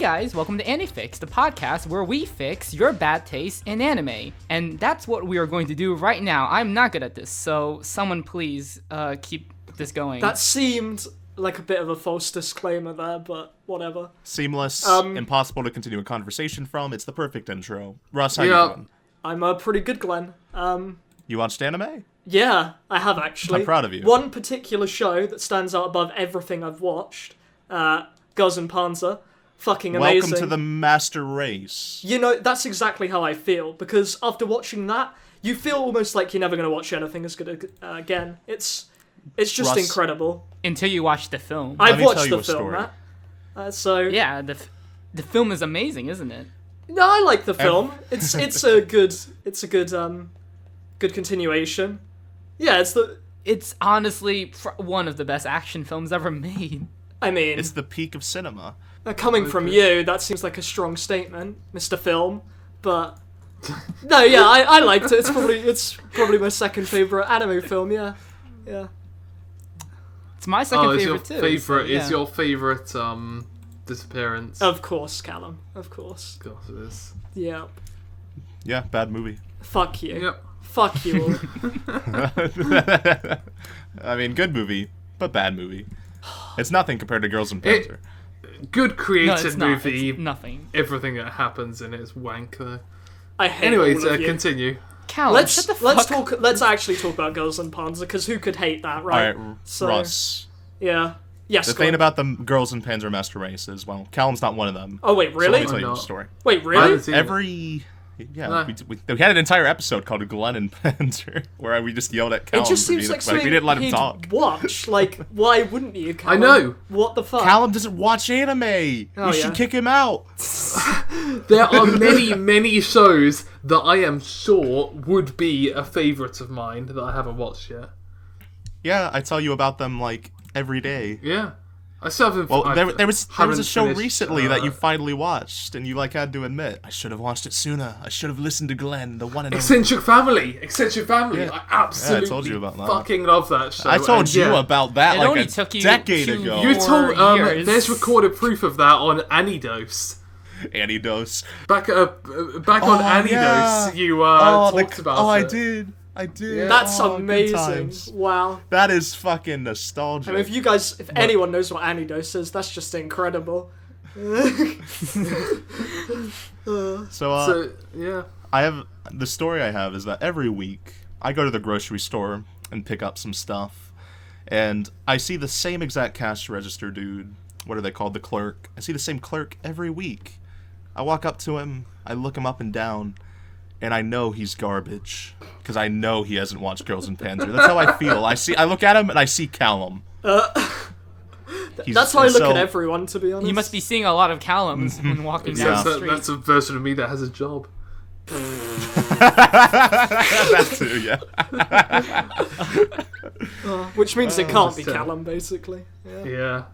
guys, welcome to AniFix, the podcast where we fix your bad taste in anime. And that's what we are going to do right now. I'm not good at this, so someone please keep this going. That seemed like a bit of a false disclaimer there, but whatever. Seamless, impossible to continue a conversation from. It's the perfect intro. Russ, how you doing? I'm pretty good, Glen. You watched anime? Yeah, I have actually. I'm proud of you. One particular show that stands out above everything I've watched, Girls in Panzer. Fucking amazing. Welcome to the master race. You know, that's exactly how I feel, because after watching that, you feel almost like you're never going to watch anything as good again. It's just Russ, incredible. Until you watch the film. I've watched the film, Matt. So yeah, the film is amazing, isn't it? No, I like the film. It's a good good continuation. Yeah, it's honestly one of the best action films ever made. I mean, it's the peak of cinema. Coming from you, that seems like a strong statement, Mr. Film. But no, yeah, I liked it. It's probably my second favorite anime film. Yeah. It's my second favorite too. Is your favorite disappearance? Of course, Callum. Of course. Of course it is. Yeah. Yeah, bad movie. Fuck you. Yep. Fuck you all. I mean, good movie, but bad movie. It's nothing compared to Girls in Panzer. Good creative movie. It's nothing. Everything that happens in it is wank though. I hate Anyways, all of you. Continue. Callum, shut the fuck up. Let's actually talk about Girls in Panzer, because who could hate that, right? Alright, So, Russ. Yeah. Yes. The thing about the Girls in Panzer Master Race is, well, Callum's not one of them. Oh wait, really? So let me tell you the story. Wait, really? No. We had an entire episode called Glen and Panzer, where we just yelled at Callum. It just seems like something we didn't let him he'd talk. watch. Like, why wouldn't you, Callum? I know. What the fuck? Callum doesn't watch anime. You should kick him out. There are many shows that I am sure would be a favourite of mine that I haven't watched yet. Yeah, I tell you about them like every day. Yeah. I still haven't. Well, there was a show recently that you finally watched, and you had to admit, I should have watched it sooner. I should have listened to Glen, the one and only. Eccentric Family. Yeah. I absolutely I told you about that. fucking love that show. I told you about that it like only a took you decade ago. You told years. there's recorded proof of that on AniDose. AniDose. Back on AniDose, yeah. you talked about it. I did. Yeah. That's good amazing. times. Wow. That is fucking nostalgia. I mean, if anyone knows what AniDose is, that's just incredible. So yeah. The story I have is that every week I go to the grocery store and pick up some stuff, and I see the same exact cash register dude. What are they called? The clerk. I see the same clerk every week. I walk up to him, I look him up and down, and I know he's garbage, because I know he hasn't watched Girls in Panzer. That's how I feel. I look at him and I see Callum. That's how I look at everyone, to be honest. You must be seeing a lot of Callums when walking down the street. That's a version of me that has a job. That too, yeah. Which means it can't be Callum, basically. Yeah.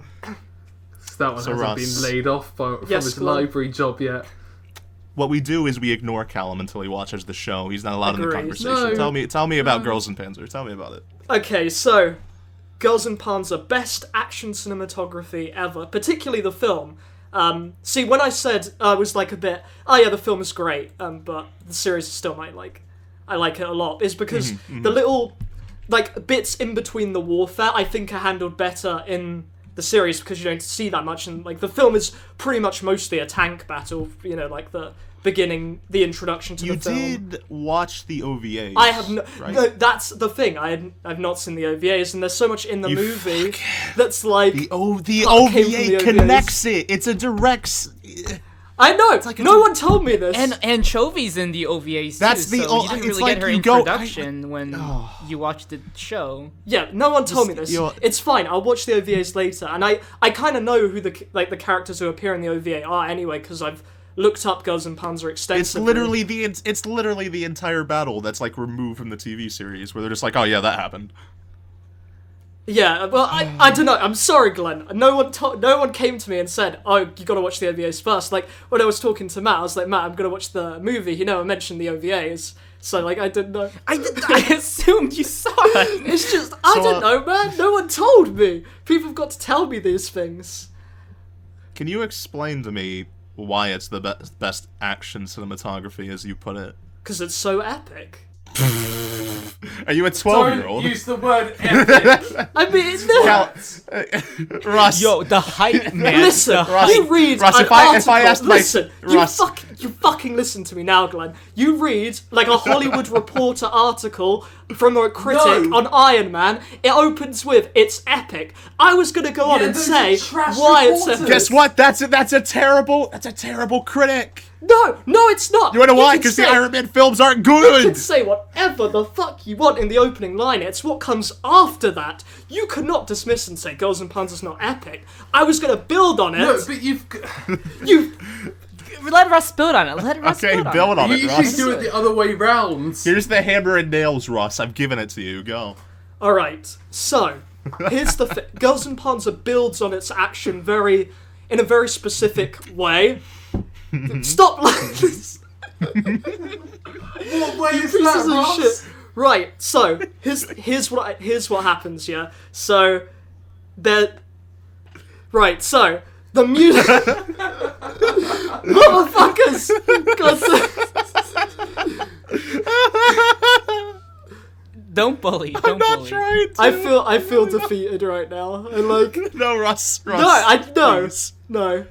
That one hasn't Russ, been laid off from his library job yet. What we do is we ignore Callum until he watches the show. He's not allowed in the conversation. No. Tell me about Girls in Panzer. Tell me about it. Okay, so Girls in Panzer, best action cinematography ever, particularly the film. See, when I said I was like a bit, oh yeah, the film is great, but the series is still I like it a lot, is because the little like bits in between the warfare I think are handled better in the series, because you don't see that much, and like the film is pretty much mostly a tank battle, you know, like the beginning, the introduction to the film. You did watch the OVAs. I have right? no, that's the thing. I've not seen the OVAs, and there's so much in the movie that's like the OVA connects it. It's a direct. I know. No one told me this. And Anchovies in the OVAs too. That's the. So you didn't really get her introduction when you watched the show. Yeah, no one told me this. It's fine. I'll watch the OVAs later, and I kind of know who the characters who appear in the OVA are anyway, because I've looked up Girls in Panzer extensively. It's literally the entire battle that's like removed from the TV series, where they're just like, oh yeah, that happened. Yeah, well, I don't know. I'm sorry, Glen. No one came to me and said, "Oh, you got to watch the OVAs first." Like when I was talking to Matt, I was like, "Matt, I'm gonna watch the movie." He never mentioned the OVAs, so like I didn't know. I assumed you saw it. It's just I don't know, man. No one told me. People have got to tell me these things. Can you explain to me why it's the best action cinematography, as you put it. Because it's so epic. Are you a 12-year-old? Don't use the word epic. I mean, no. Russ. Yo, the hype, man. Listen, the you read Russ, an if I article. asked Listen, Russ. you fucking listen to me now, Glenn. You read like a Hollywood Reporter article from a critic No. on Iron Man. It opens with "It's epic." I was gonna go on and those say are trash why it's reporters. epic. Guess what? That's a terrible critic. No, it's not. You wanna know why? can Because the say- Iron Man films aren't You good. can say whatever the fuck you want in the opening line. It's what comes after that. You cannot dismiss and say Girls and Panzer's not epic. I was gonna build on it. No, but you've... You Let Russ build on it. Let Russ Okay, build build on You it, usually Russ. do it the other way round. Here's the hammer and nails, Russ. I've given it to you. Go. Alright, so, here's the thing. Girls and Panzer builds on its action in a very specific way. Stop like this! What way is Pieces that, of Ross? shit. Right, so, here's what happens, yeah? So, Right, so, the music... Motherfuckers! Don't bully. Don't I'm not bully. trying to. I feel defeated right now. I like... No, Russ. No. Please. No.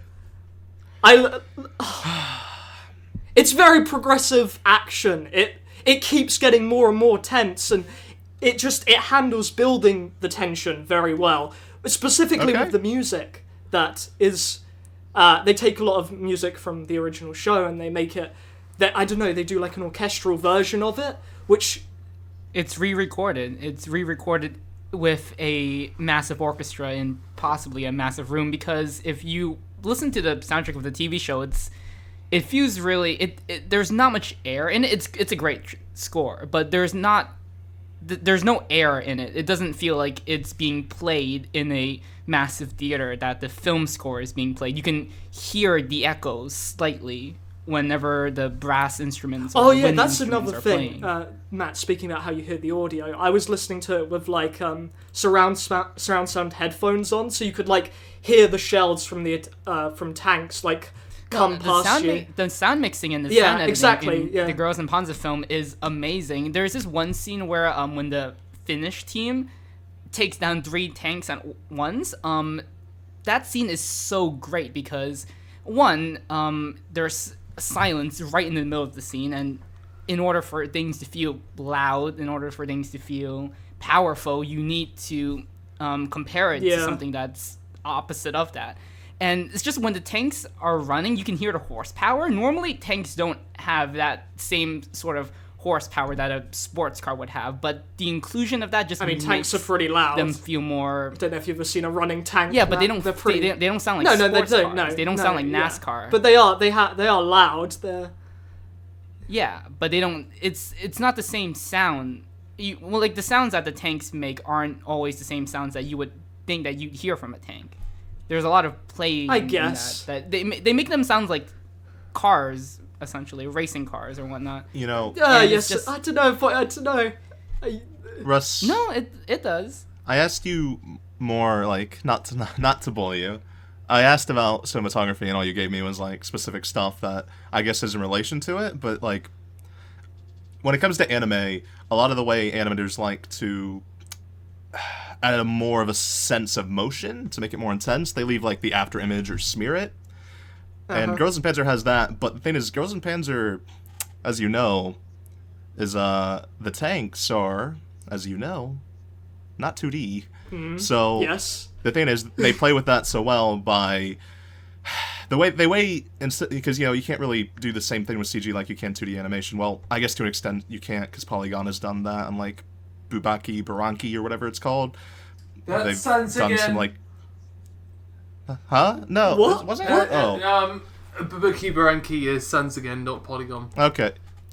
It's very progressive action. It keeps getting more and more tense, and it handles building the tension very well. Specifically Okay. with the music, that is, they take a lot of music from the original show and they make it. I don't know. They do like an orchestral version of it, which It's re-recorded. It's re-recorded with a massive orchestra in possibly a massive room, because if you listen to the soundtrack of the TV show, it feels really there's not much air in it. It's a great score, but there's no air in it. It doesn't feel like it's being played in a massive theater that the film score is being played. You can hear the echoes slightly whenever the brass instruments or yeah, wind that's instruments another are thing. playing. Matt, speaking about how you hear the audio, I was listening to it with like surround sound headphones on, so you could like hear the shells from the from tanks like come past you. The sound mixing and the Yeah, sound editing exactly, in yeah. the Girls and Panzer film is amazing. There's this one scene where when the Finnish team takes down 3 tanks at once, that scene is so great because one, there's silence right in the middle of the scene, and in order for things to feel loud, in order for things to feel powerful, you need to compare it to something that's opposite of that. And it's just when the tanks are running, you can hear the horsepower. Normally, tanks don't have that same sort of horsepower that a sports car would have, but the inclusion of that just tanks makes are pretty loud. them feel more... I don't know if you've ever seen a running tank. Yeah, but they Matt. don't. They're pretty. They don't sound like no, sports they don't. cars. No, They don't no, sound like yeah. NASCAR. But they are loud. They're yeah, but they don't. It's not the same sound. Like the sounds that the tanks make aren't always the same sounds that you would think that you'd hear from a tank. There's a lot of play. I guess that they make them sound like cars, essentially racing cars or whatnot. You know, And yes. it's just- I don't know. I don't know. Russ. No, it does. I asked you more like not to bully you. I asked about cinematography, and all you gave me was like specific stuff that I guess is in relation to it. But like, when it comes to anime, a lot of the way animators like to add more of a sense of motion to make it more intense, they leave like the after image or smear it. And Girls and Panzer has that, but the thing is, Girls and Panzer, as you know, is the tanks are, as you know, not 2D. So Yes. the thing is, they play with that so well by the way because you know you can't really do the same thing with CG like you can 2D animation. Well, I guess to an extent you can't, because Polygon has done that, unlike Bubaki Baranki or whatever it's called. That sounds done again. some like, huh? No, What? wasn't it? Oh, Bubaki Baranki is Sans again, not Polygon.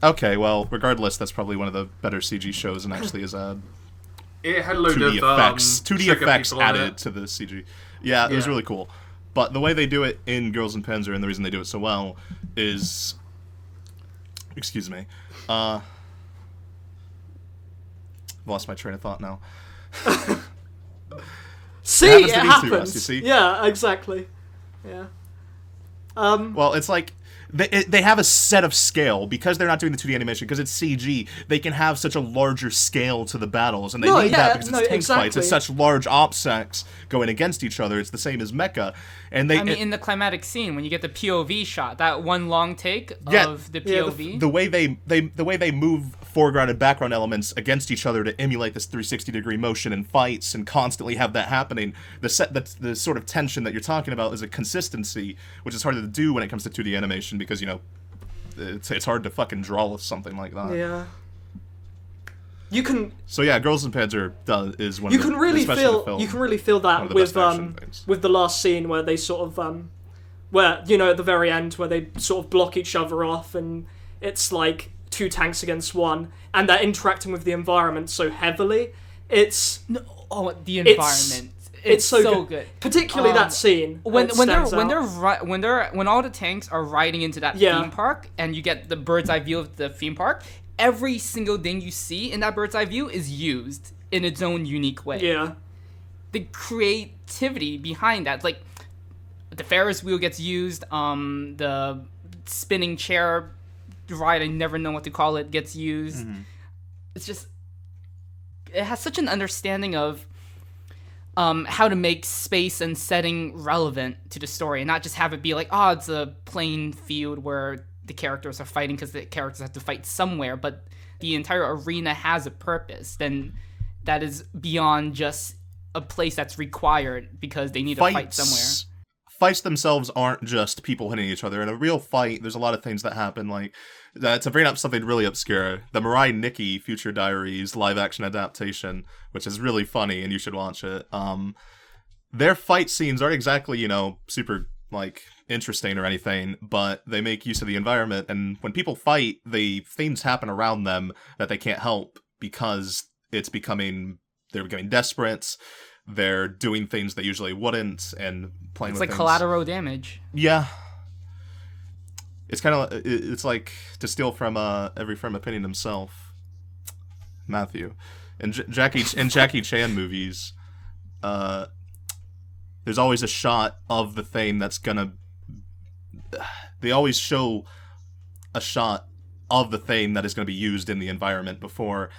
okay. Well, regardless, that's probably one of the better CG shows, and actually is It had a load 2D of effects. 2D trigger effects people on added it. to the CG. Yeah, it was Yeah. really cool. But the way they do it in Girls and Panzer, and the reason they do it so well, is... Excuse me. Lost my train of thought now. See, happens it to me too, happens. Russ, you see? Yeah, exactly. Yeah. Well, it's like they have a set of scale because they're not doing the 2D animation because it's CG. They can have such a larger scale to the battles, and they need that because it's tank fights. It's such large opsects going against each other. It's the same as mecha, and in the climatic scene when you get the POV shot, that one long take of the POV, the way they move foreground and background elements against each other to emulate this 360-degree motion in fights and constantly have that happening. The sort of tension that you're talking about is a consistency, which is hard to do when it comes to 2D animation because, it's hard to fucking draw something like that. Yeah. You can. So yeah, Girls in Panzer is one. You can really feel that with the last scene where they sort of where at the very end where they sort of block each other off and it's like 2 tanks against 1 and they're interacting with the environment so heavily. The environment. It's so good. Particularly that scene when all the tanks are riding into that theme park and you get the bird's eye view of the theme park. Every single thing you see in that bird's eye view is used in its own unique way. Yeah. The creativity behind that, like the Ferris wheel gets used, the spinning chair ride, I never know what to call it, gets used. Mm-hmm. It's just, it has such an understanding of how to make space and setting relevant to the story and not just have it be like, it's a plain field where the characters are fighting because the characters have to fight somewhere, but the entire arena has a purpose, then that is beyond just a place that's required because they need to fight somewhere. Fights themselves aren't just people hitting each other. In a real fight, there's a lot of things that happen, like, to bring up something really obscure, the Mirai Nikki Future Diaries live-action adaptation, which is really funny, and you should watch it. Their fight scenes aren't exactly, super, interesting or anything, but they make use of the environment, and when people fight, things happen around them that they can't help because they're becoming desperate, they're doing things they usually wouldn't, and playing with things. It's like collateral damage. Yeah. It's kind of, it's like to steal from Every Frame a Painting himself, Matthew. In Jackie Chan movies, there's always a shot of the thing that's gonna. They always show a shot of the thing that is going to be used in the environment before.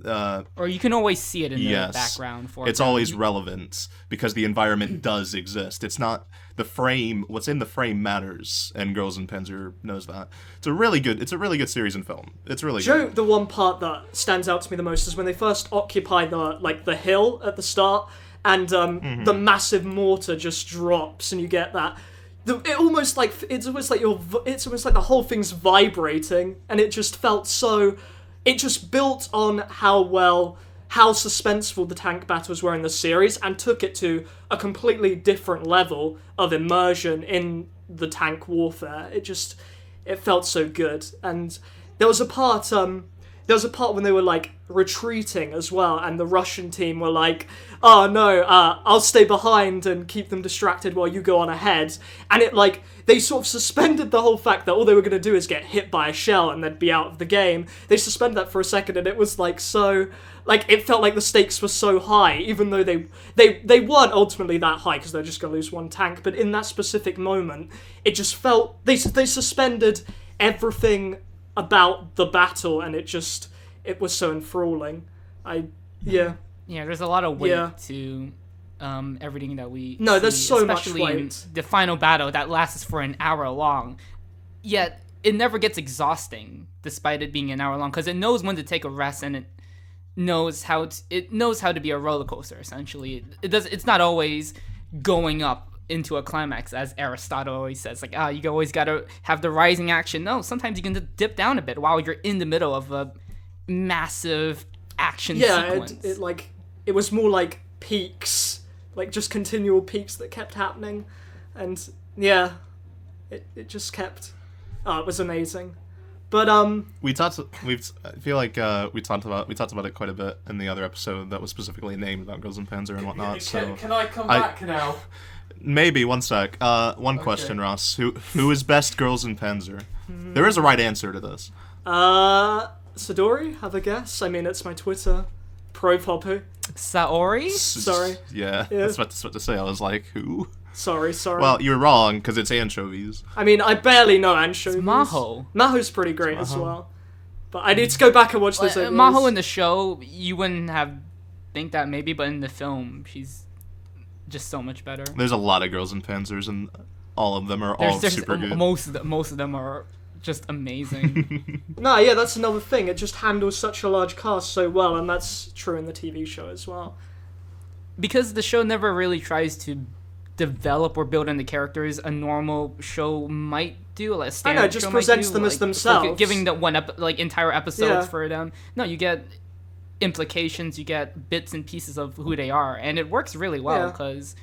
Or you can always see it in the background. It's always relevant because the environment does exist. It's not the frame. What's in the frame matters, and Girls in Panzer knows that. It's a really good series and film. It's really good. The one part that stands out to me the most is when they first occupy the hill at the start, and the massive mortar just drops, and you get that. It's almost like the whole thing's vibrating, and it just felt so. It just built on how suspenseful the tank battles were in the series, and took it to a completely different level of immersion in the tank warfare. It felt so good, and there was a part when they were retreating as well, and the Russian team were like, "Oh no, I'll stay behind and keep them distracted while you go on ahead." And they sort of suspended the whole fact that all they were going to do is get hit by a shell and they'd be out of the game. They suspended that for a second, and it was so it felt like the stakes were so high, even though they weren't ultimately that high because they're just going to lose one tank. But in that specific moment, it just felt they suspended everything about the battle, and it was so enthralling. Yeah, there's a lot of weight to everything that we there's see, so much especially weight. In the final battle that lasts for an hour long, yet it never gets exhausting despite it being an hour long because it knows when to take a rest, and it knows how to be a roller coaster. Essentially, it's not always going up into a climax, as Aristotle always says, you always gotta have the rising action. No, sometimes you can dip down a bit while you're in the middle of a massive action sequence. It was more like peaks, just continual peaks that kept happening, and it just kept. It was amazing, but we talked about it quite a bit in the other episode that was specifically named about Girls in Panzer and whatnot. Can I come back now? Maybe, one sec. One question, Russ. Who is best Girls in Panzer? There is a right answer to this. Sadori, have a guess? I mean, it's my Twitter profile. Saori? Sorry. Yeah, that's what to say. I was like, who? Sorry. Well, you're wrong, because it's anchovies. I mean, I barely know anchovies. It's Maho. Maho's pretty great as well. But I need to go back and watch this. Maho in the show, you wouldn't have think that maybe, but in the film, she's just so much better. There's a lot of girls in Panzers, and all of them are all super good. Most of them are just amazing. No, yeah, that's another thing. It just handles such a large cast so well, and that's true in the TV show as well. Because the show never really tries to develop or build in the characters a normal show might do, like a standard I know, it just show presents might do, them as themselves. giving them entire episodes Yeah. for them. No, you get implications, you get bits and pieces of who they are, and it works really well Yeah. because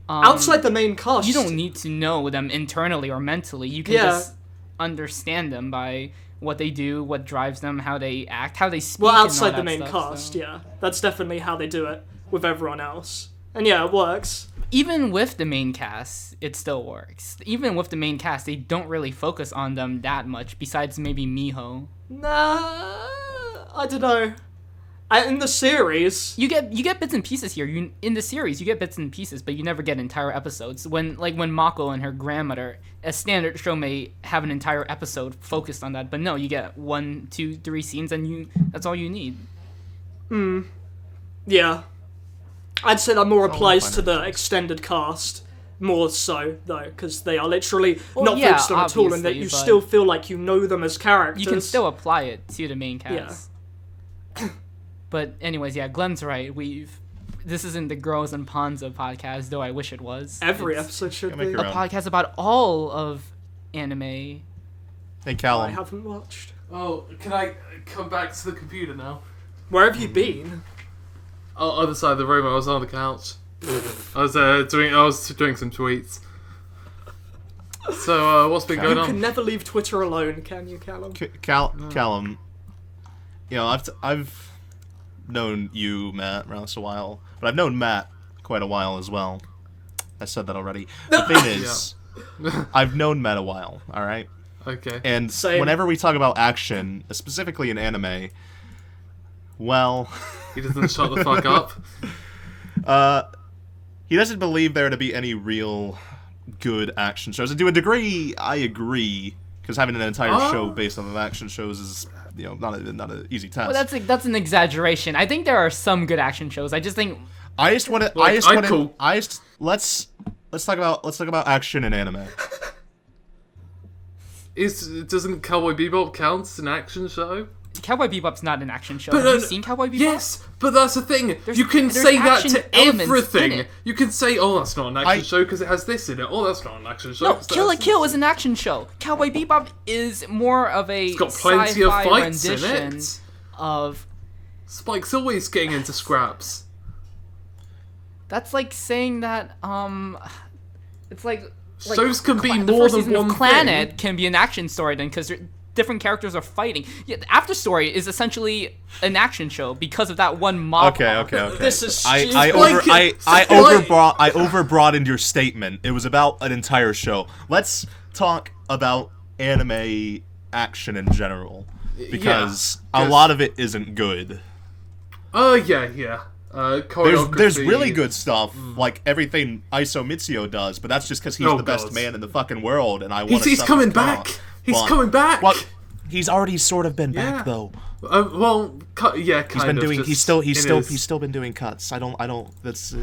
Outside the main cast, you don't need to know them internally or mentally. You can just understand them by what they do, what drives them, how they act, how they speak. Well, and all outside the that main stuff, cast, so. yeah, that's definitely how they do it with everyone else, and yeah, it works. Even with the main cast, it still works. Even with the main cast, they don't really focus on them that much, besides maybe Miho. Nah, I don't know. In the series, You get bits and pieces here. In the series, you get bits and pieces, but you never get entire episodes. When Mako and her grandmother, a standard show may have an entire episode focused on that, but no, you get 1, 2, 3 scenes, and that's all you need. yeah, I'd say that more applies to the Final extended cast. More so, though, because they are literally Well, not yeah, focused on at all, and that obviously, you but still feel like you know them as characters. You can still apply it to the main cast. But anyways, yeah, Glen's right. This isn't the Girls and Panzer podcast, though I wish it was. Every It's episode should make be. your a own. podcast about all of anime. Hey, I Callum. haven't watched. Oh, can I come back to the computer now? Where have you been? Other side of the room. I was on the couch. I was doing some tweets. So what's been going You on? can never leave Twitter alone, can you, Callum? Callum, you know, I've known you, Matt, Russ, a while, but I've known Matt quite a while as well. I said that already. The thing is, I've known Matt a while, alright? Okay. And Same. whenever we talk about action, specifically in anime, well, He doesn't shut the fuck up. he doesn't believe there to be any real good action shows. And to a degree, I agree, because having an entire show based on action shows is, you know, not an easy task. Well, that's an exaggeration. I think there are some good action shows. I just think let's talk about action in anime. Doesn't Cowboy Bebop count as an action show? Cowboy Bebop's not an action show. But, Have you seen Cowboy Bebop? Yes, but that's the thing. You can there's say that action to elements in everything. it. You can say, "Oh, that's not an action show because it has this in it." Oh, that's not an action show. No, 'cause Kill that's la Kill is an action show. Cowboy Bebop is more of a It's got plenty of sci-fi fights in rendition it. of. Spike's always getting into scraps. That's like saying that it's like Shows can be the more first than season one of Planet thing. can be an action story then because different characters are fighting. Yeah, the After Story is essentially an action show because of that one mob. Okay. This is I stupid. overbroadened your statement. It was about an entire show. Let's talk about anime action in general, because a lot of it isn't good. Oh, yeah. Choreography. There's really good stuff, like everything Iso Mitsuo does, but that's just because he's Oh, the best God. man in the fucking world, and I want to. He's coming back. He's coming back. Well, he's already sort of been Yeah. back though. Well, yeah, kind He's been of. doing. just He's in his- still been doing cuts. I don't. That's.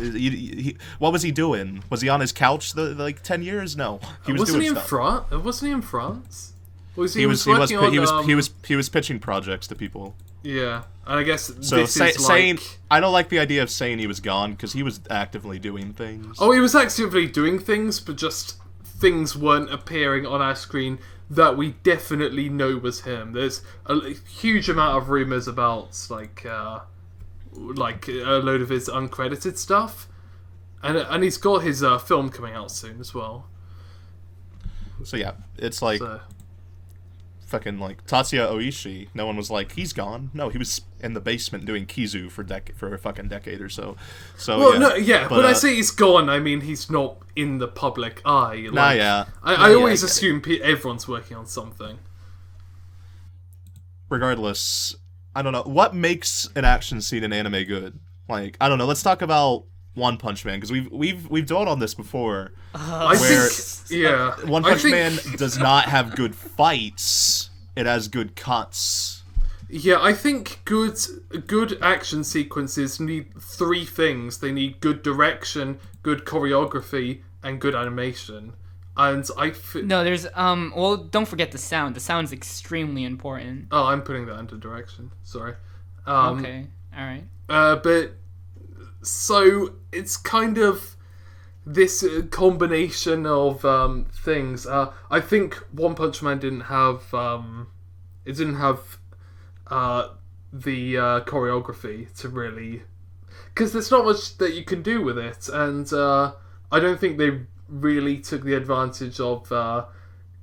What was he doing? Was he on his couch like 10 years? No, he was Wasn't doing he in stuff. France? Wasn't he in France? He was pitching projects to people. Yeah, and I guess So this is saying like. I don't like the idea of saying he was gone, because he was actively doing things. Oh, he was actively doing things, but just things weren't appearing on our screen that we definitely know was him. There's a huge amount of rumors about like a load of his uncredited stuff, and he's got his film coming out soon as well. So yeah, it's like So. fucking like Tatsuya Oishi. No one was like, he's gone. No, he was in the basement doing kizu for a fucking decade or so. So Well, yeah. no, yeah. But, When I say he's gone, I mean he's not in the public eye. Like, yeah. I Yeah, always I get assume everyone's working on something. regardless, I don't know what makes an action scene in anime good. Like, I don't know. Let's talk about One Punch Man, because we've dwelled on this before. I think One Punch Man does not have good fights. It has good cuts. Yeah, I think good action sequences need three things. They need good direction, good choreography, and good animation. And no, there's well, don't forget the sound. The sound's extremely important. Oh, I'm putting that into direction. Sorry. Okay, all right. But so it's kind of this combination of things. I think One Punch Man didn't have the choreography to really, because there's not much that you can do with it, and I don't think they really took the advantage of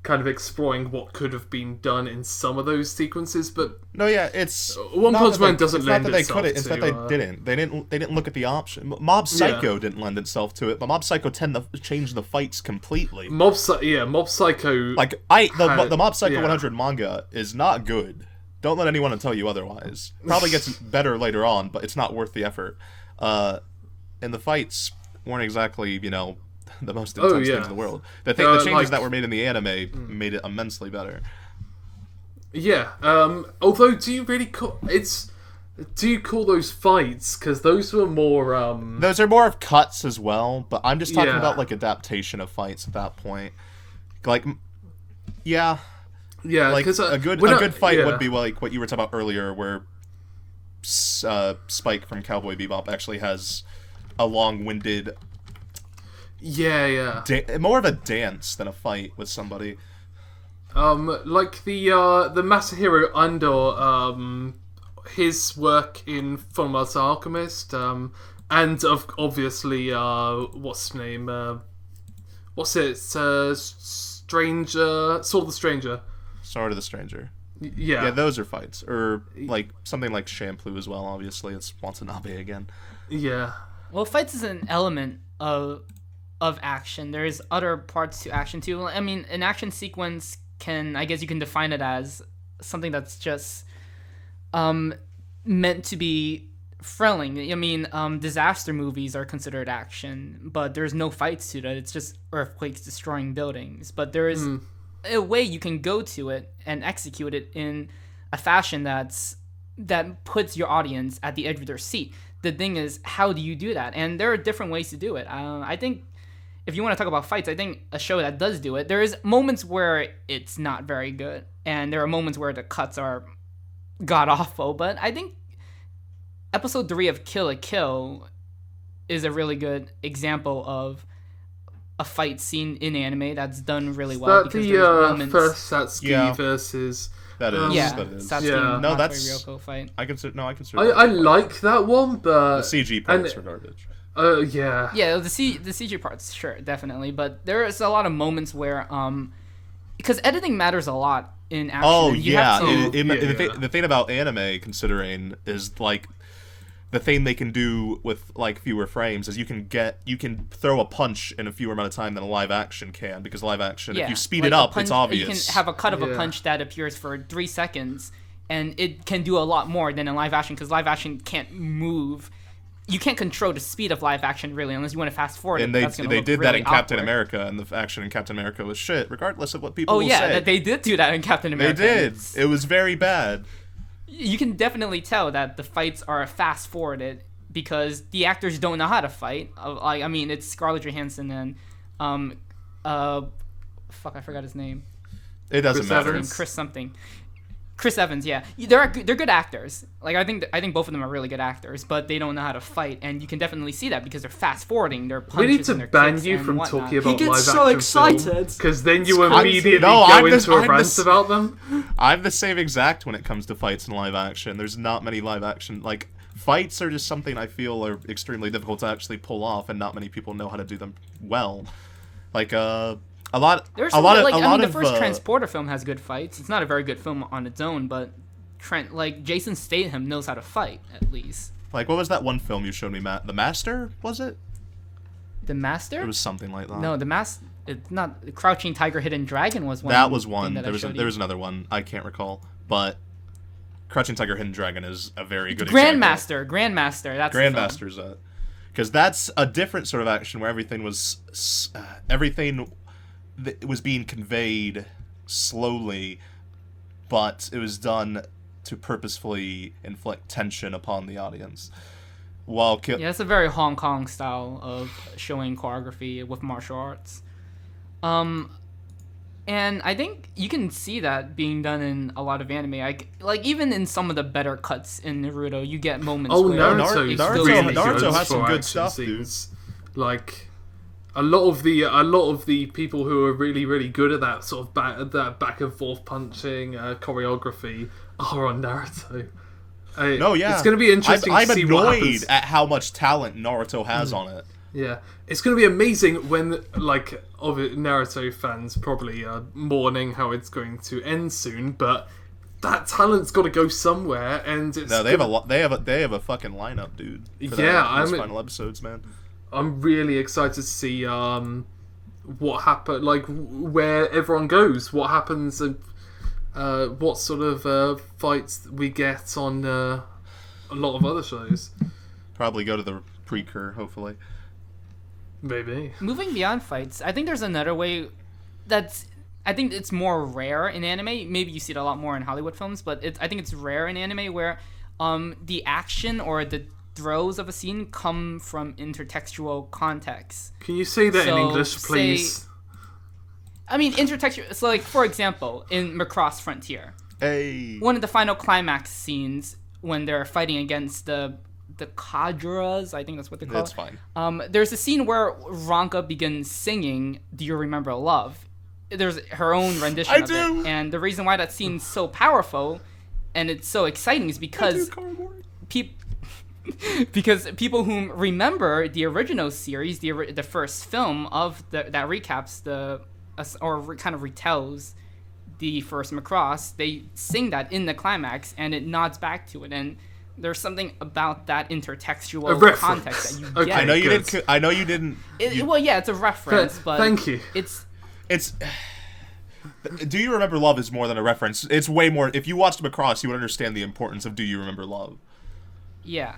kind of exploring what could have been done in some of those sequences. But no, yeah, it's One Punch Man doesn't lend itself to. It's not that they couldn't. It's that they didn't. They didn't look at the option. Mob Psycho didn't lend itself to it, but Mob Psycho changed the fights completely. Mob Psycho. Like the Mob Psycho 100 manga is not good. Don't let anyone tell you otherwise. Probably gets better later on, but it's not worth the effort. And the fights weren't exactly, the most intense things in the world. The changes that were made in the anime made it immensely better. Yeah. Although, do you call those fights? Because those were more. Those are more of cuts as well. But I'm just talking about like adaptation of fights at that point. Like, yeah. Yeah, like a good fight would be like what you were talking about earlier, where Spike from Cowboy Bebop actually has a long-winded. Yeah. More of a dance than a fight with somebody. Like the Masahiro Ando, his work in Fullmetal Alchemist, and obviously, what's his name? What's it? Stranger, Sword of the Stranger. Sword of the Stranger. Yeah, those are fights, or like something like Shampoo as well. Obviously, it's Watanabe again. Yeah. Well, fights is an element of action. There's other parts to action too. I mean, an action sequence I guess you can define it as something that's just meant to be thrilling. I mean, disaster movies are considered action, but there's no fights to that. It's just earthquakes destroying buildings. But there is a way you can go to it and execute it in a fashion that puts your audience at the edge of their seat. The thing is, how do you do that? And there are different ways to do it. I think if you want to talk about fights, I think a show that does do it, there is moments where it's not very good, and there are moments where the cuts are god-awful, but I think episode 3 of Kill la Kill is a really good example of a fight scene in anime that's done really well. Is that the first Satsuki versus... That is. Satsuki no, that's Ryoko fight. I consider. I like that one, but the CG parts are garbage. Yeah. Yeah, the CG parts, sure, definitely, but there's a lot of moments where because editing matters a lot in action. Oh yeah, the thing about anime, considering, is like the thing they can do with like fewer frames is you can throw a punch in a fewer amount of time than a live action can, because live action, if you speed it up, it's obvious. You can have a cut of a punch that appears for 3 seconds, and it can do a lot more than in live action, because live action can't move. You can't control the speed of live action, really, unless you want to fast forward. And they did that in Captain America, and the action in Captain America was shit, regardless of what people will say. Oh yeah, they did do that in Captain America. They did. It was very bad. You can definitely tell that the fights are fast forwarded because the actors don't know how to fight. I mean, it's Scarlett Johansson and I forgot his name. It doesn't matter. Chris Evans, yeah, they're good actors. Like I think both of them are really good actors, but they don't know how to fight, and you can definitely see that because they're fast forwarding their punches. We need to and their ban you from talking about live action. He gets so excited because then you immediately go into a rant about them. I'm the same exact when it comes to fights in live action. There's not many live action fights are just something I feel are extremely difficult to actually pull off, and not many people know how to do them well. The first Transporter film has good fights. It's not a very good film on its own, but Jason Statham knows how to fight, at least. Like, what was that one film you showed me, Matt? The Master, was it? The Master? It was something like that. No, The Master... It's not... Crouching Tiger, Hidden Dragon was one. That was one. There was another one. I can't recall. But Crouching Tiger, Hidden Dragon is a very good example. Grandmaster. That's Grandmaster's Because that's a different sort of action where everything was being conveyed slowly, but it was done to purposefully inflict tension upon the audience. While Yeah, it's a very Hong Kong style of showing choreography with martial arts. And I think you can see that being done in a lot of anime. Like even in some of the better cuts in Naruto, you get moments where Naruto has some good stuff, dude. Like a lot of the people who are really, really good at that sort of back and forth punching choreography are on Naruto. It's going to be interesting to see what happens. I'm annoyed at how much talent Naruto has on it. Yeah, it's going to be amazing when, like, Naruto fans probably are mourning how it's going to end soon, but that talent's got to go somewhere, and it's they have a fucking lineup, dude. Those final episodes, man. I'm really excited to see what happen, like where everyone goes, what happens, and what sort of fights we get on a lot of other shows. Probably go to the Precur, hopefully. Maybe. Moving beyond fights, I think there's another way I think it's more rare in anime. Maybe you see it a lot more in Hollywood films, but I think it's rare in anime where the action or the throws of a scene come from intertextual context. Can you say that in English, please? Intertextual. So, like, for example, in Macross Frontier, one of the final climax scenes when they're fighting against the Kadras, I think that's what they call it. That's fine. There's a scene where Ranka begins singing "Do You Remember Love?" There's her own rendition of it, and the reason why that scene's so powerful and it's so exciting is because people who remember the original series, the first film of that recaps kind of retells the first Macross, they sing that in the climax, and it nods back to it, and there's something about that intertextual context that you get. Okay, I know you didn't. Well, yeah, it's a reference, but thank you. It's. Do You Remember Love is more than a reference. It's way more. If you watched Macross, you would understand the importance of Do You Remember Love. Yeah.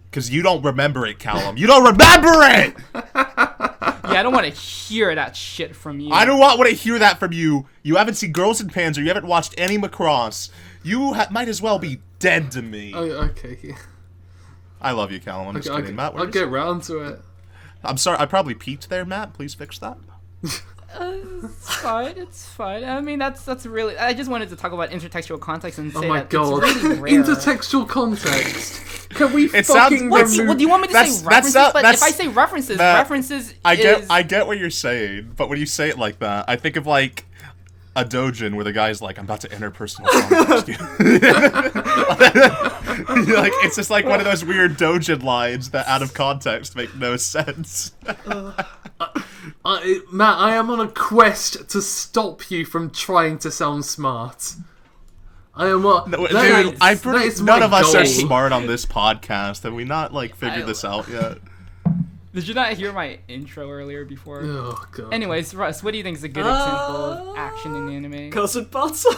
Because you don't remember it, Callum. You don't remember it! Yeah, I don't want to hear that shit from you. I don't want to hear that from you. You haven't seen Girls in Panzer. You haven't watched any Macross. You might as well be dead to me. Oh, okay. Yeah. I love you, Callum. I'm just kidding. Matt, I'll get round to it. I'm sorry. I probably peaked there, Matt. Please fix that. It's fine. It's fine. I mean, that's really. I just wanted to talk about intertextual context and say oh my that God. it's really rare. Intertextual context. Can we It fucking sounds- remove... Well, do you want me to say references? If I say references, references. I get what you're saying, but when you say it like that, I think of like a doujin where the guy's like, "I'm about to enter personal context." Like it's just like one of those weird doujin lines that, out of context, make no sense. Matt, I am on a quest to stop you from trying to sound smart. I am what? None of us are smart on this podcast. Have we not figured this out yet? Did you not hear my intro earlier before? Oh God. Anyways, Russ, what do you think is a good example of action in anime? Cousin Panzer.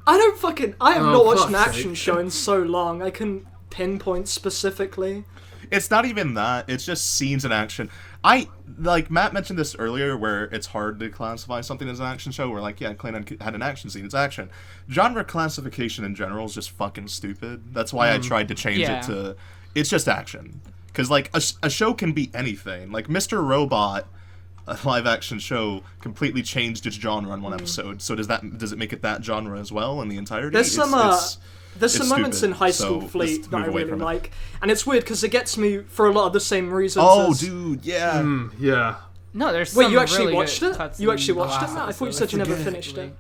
I have not watched an action show in so long. I can pinpoint specifically. It's not even that. It's just scenes in action. Matt mentioned this earlier, where it's hard to classify something as an action show. Where Glen had an action scene. It's action. Genre classification in general is just fucking stupid. That's why I tried to change it to. It's just action. Because a show can be anything. Like Mr. Robot, a live action show, completely changed its genre in one episode. So does it make it that genre as well in the entirety? There's some moments stupid, in High School so Fleet that I really from like, and it's weird because it gets me for a lot of the same reasons. Oh, dude, yeah, yeah. No, there's. Wait, some you actually really watched good it? cuts You in actually the watched it, last Matt? I thought you episode. said you never finished it.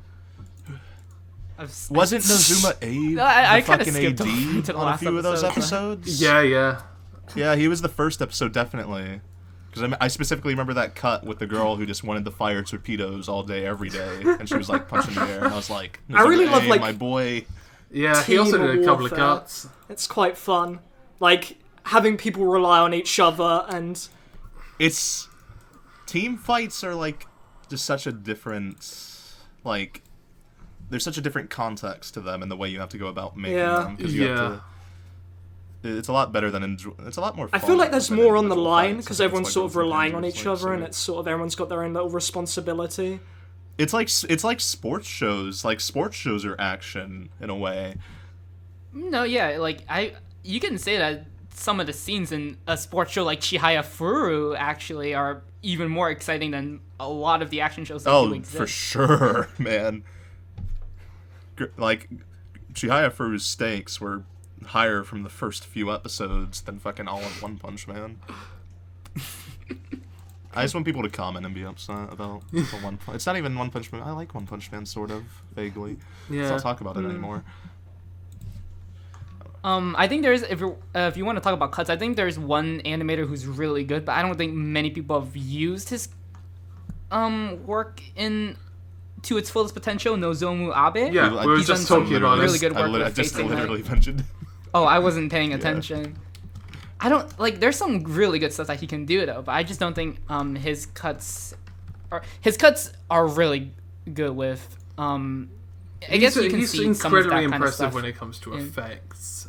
Wasn't Nozuma Abe I the kinda fucking skipped AD over to the on a last few of those episode. episodes? Yeah. Yeah, he was the first episode, definitely. Because I specifically remember that cut with the girl who just wanted to fire torpedoes all day, every day, and she was punching the air, and I was like, I really love my boy. Yeah, he also did a couple of warfare. cuts. It's quite fun. Having people rely on each other and... It's... Team fights are, just such a different... there's such a different context to them and the way you have to go about making them. 'Cause you have to... it's a lot better than it's a lot more fun. I feel like there's than more on the individual line fights. because It's everyone's like sort of going through relying on Panzer's, each like, other, and series. it's sort of everyone's got their own little responsibility. It's like sports shows. Like sports shows are action in a way. No, yeah, like you can say that some of the scenes in a sports show like Chihaya Furu actually are even more exciting than a lot of the action shows that do exist. For sure, man. Like Chihaya Furu's stakes were higher from the first few episodes than fucking all of One Punch Man. I just want people to comment and be upset about the One Punch. It's not even One Punch Man. I like One Punch Man, sort of, vaguely. Yeah. Let's not talk about it anymore. I think there's if you want to talk about cuts, I think there's one animator who's really good, but I don't think many people have used his work to its fullest potential. Nozomu Abe. Yeah, we were He's just done some talking about really it. good work I with just Facing literally Night. mentioned. Oh, I wasn't paying attention. I don't like. There's some really good stuff that he can do though, but I just don't think his cuts are really good with. I guess you can he's see some of that incredibly kind of impressive stuff. when it comes to effects.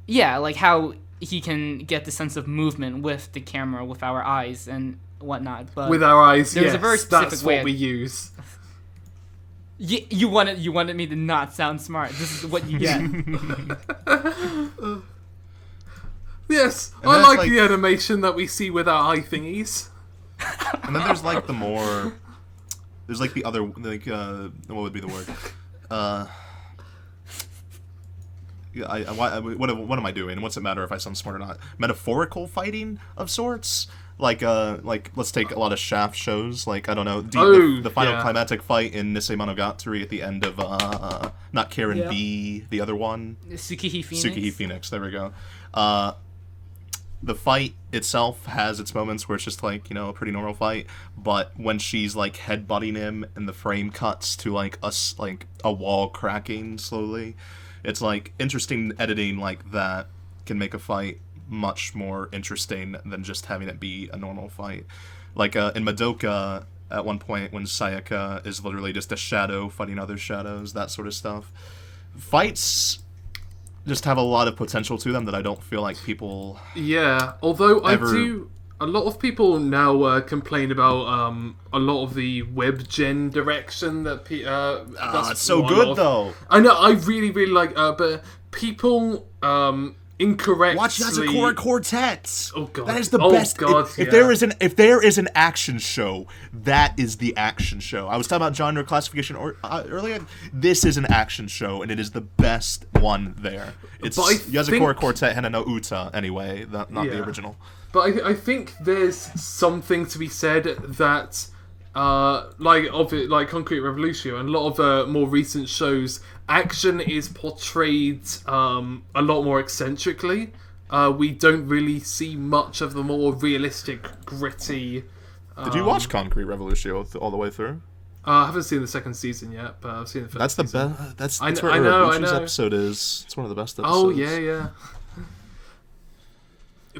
Yeah, like how he can get the sense of movement with the camera, with our eyes and whatnot. But with our eyes, there's yes, a very specific that's way what we use. You wanted me to not sound smart. This is what you get. Yes, And I that's like the animation that we see with our eye thingies. And then there's like there's like the other, like, what would be the word? What am I doing? What's it matter if I sound smart or not? Metaphorical fighting of sorts? Like let's take a lot of Shaft shows, like, I don't know, the final climactic fight in Nisei Monogatari at the end of, not Karen B, the other one. Tsukihi Phoenix. Tsukihi Phoenix, there we go. The fight itself has its moments where it's just like, a pretty normal fight, but when she's like headbutting him and the frame cuts to like a wall cracking slowly, it's like interesting editing like that can make a fight much more interesting than just having it be a normal fight. Like in Madoka, at one point when Sayaka is literally just a shadow fighting other shadows, that sort of stuff. Fights just have a lot of potential to them that I don't feel like people. Yeah, although ever... I do. A lot of people now complain about a lot of the web gen direction that it's so good though. I know, I really really like, but people incorrectly watch Yazakura Quartet. Oh god, that is the best. God, if there is an action show, that is the action show. I was talking about genre classification earlier. This is an action show, and it is the best one there. It's Yazakura Quartet Hana no Uta, anyway, not the original. But I think there's something to be said that, like Concrete Revolution and a lot of more recent shows, action is portrayed a lot more eccentrically. We don't really see much of the more realistic, gritty. Did you watch Concrete Revolution all the way through? I haven't seen the second season yet, but I've seen the first. That's the season. best. That's I where Urubuchi's know. episode is. It's one of the best episodes. Oh yeah.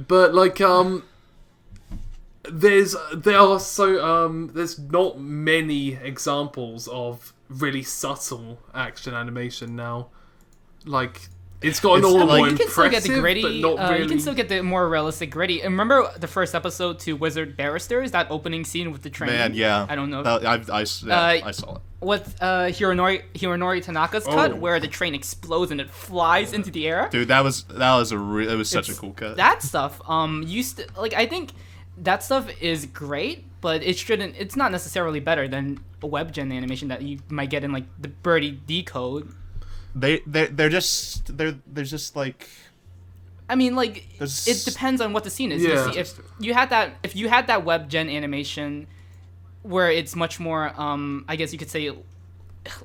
But like there's not many examples of really subtle action animation now. Like it's gotten all more you can still get the impressive, gritty. but not really. You can still get the more realistic gritty. And remember the first episode to Wizard Barristers, that opening scene with the train. Man, yeah. I don't know. I saw it. With Hironori Tanaka's cut, where the train explodes and it flies into the air. Dude, it was such a cool cut. That stuff, I think that stuff is great, but it's not necessarily better than a web gen animation that you might get in like the Birdie Decode. They're just like. I mean, like, it depends on what the scene is. Yeah. You see, if you had that web gen animation where it's much more, I guess you could say,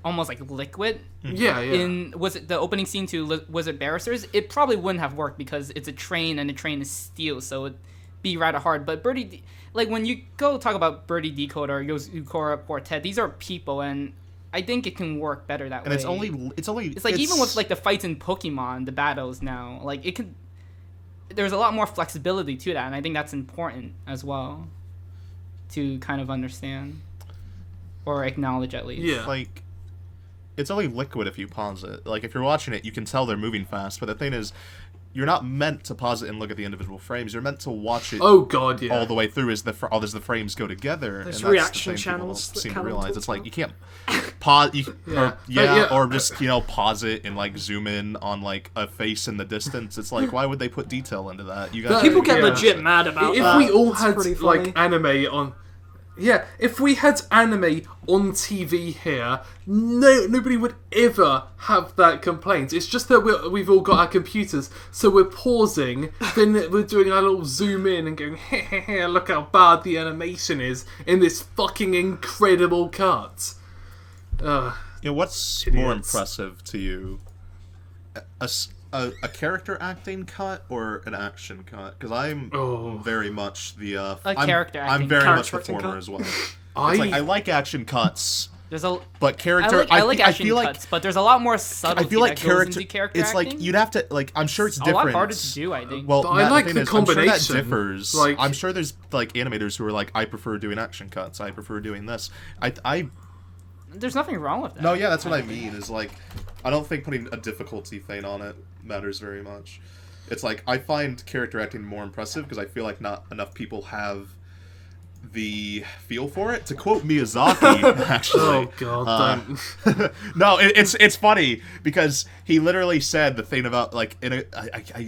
almost like liquid. Yeah. Was it the opening scene to Wizard Barristers? It probably wouldn't have worked because it's a train and the train is steel, so it'd be rather hard. But when you go talk about Birdie Decode or Yazakura Quartet, these are people, and I think it can work better that way. And it's like even with like the fights in Pokemon, the battles now, like it could. There's a lot more flexibility to that, and I think that's important as well to kind of understand or acknowledge at least. Yeah. Like, it's only liquid if you pause it. Like, if you're watching it, you can tell they're moving fast, but the thing is, you're not meant to pause it and look at the individual frames. You're meant to watch it. Oh God, yeah. All the way through as the frames go together. There's and that's reaction the thing people channels that seem to Callum realize. talks It's like about. you can't pause. Or Yeah. just pause it and like zoom in on like a face in the distance. It's like, why would they put detail into that? You guys People get Yeah. legit mad about If that. we all It's had pretty funny. like anime on, if we had anime on TV here, nobody would ever have that complaint. It's just that we've all got our computers, so we're pausing, then we're doing our little zoom in and going, hey, look how bad the animation is in this fucking incredible cut. What's more Idiots. impressive to you? A character acting cut or an action cut? Because I'm very much the character I'm acting very cut. much the Character acting former cut. as well. I like action cuts, There's a but character. I like action feel cuts, but there's a lot more I subtlety feel like that goes into character It's acting. like you'd have to like. I'm sure it's a different. lot harder to do, I think. Well, But I Matt, like thing the is, I'm sure combination. that differs. Like- I'm sure there's like animators who are like, I prefer doing action cuts. I prefer doing this. I There's nothing wrong with that. No, yeah, that's what I mean. Is like, I don't think putting a difficulty thing on it matters very much. It's like I find character acting more impressive because I feel like not enough people have the feel for it. To quote Miyazaki, actually. Oh God, don't. No, it's funny because he literally said the thing about like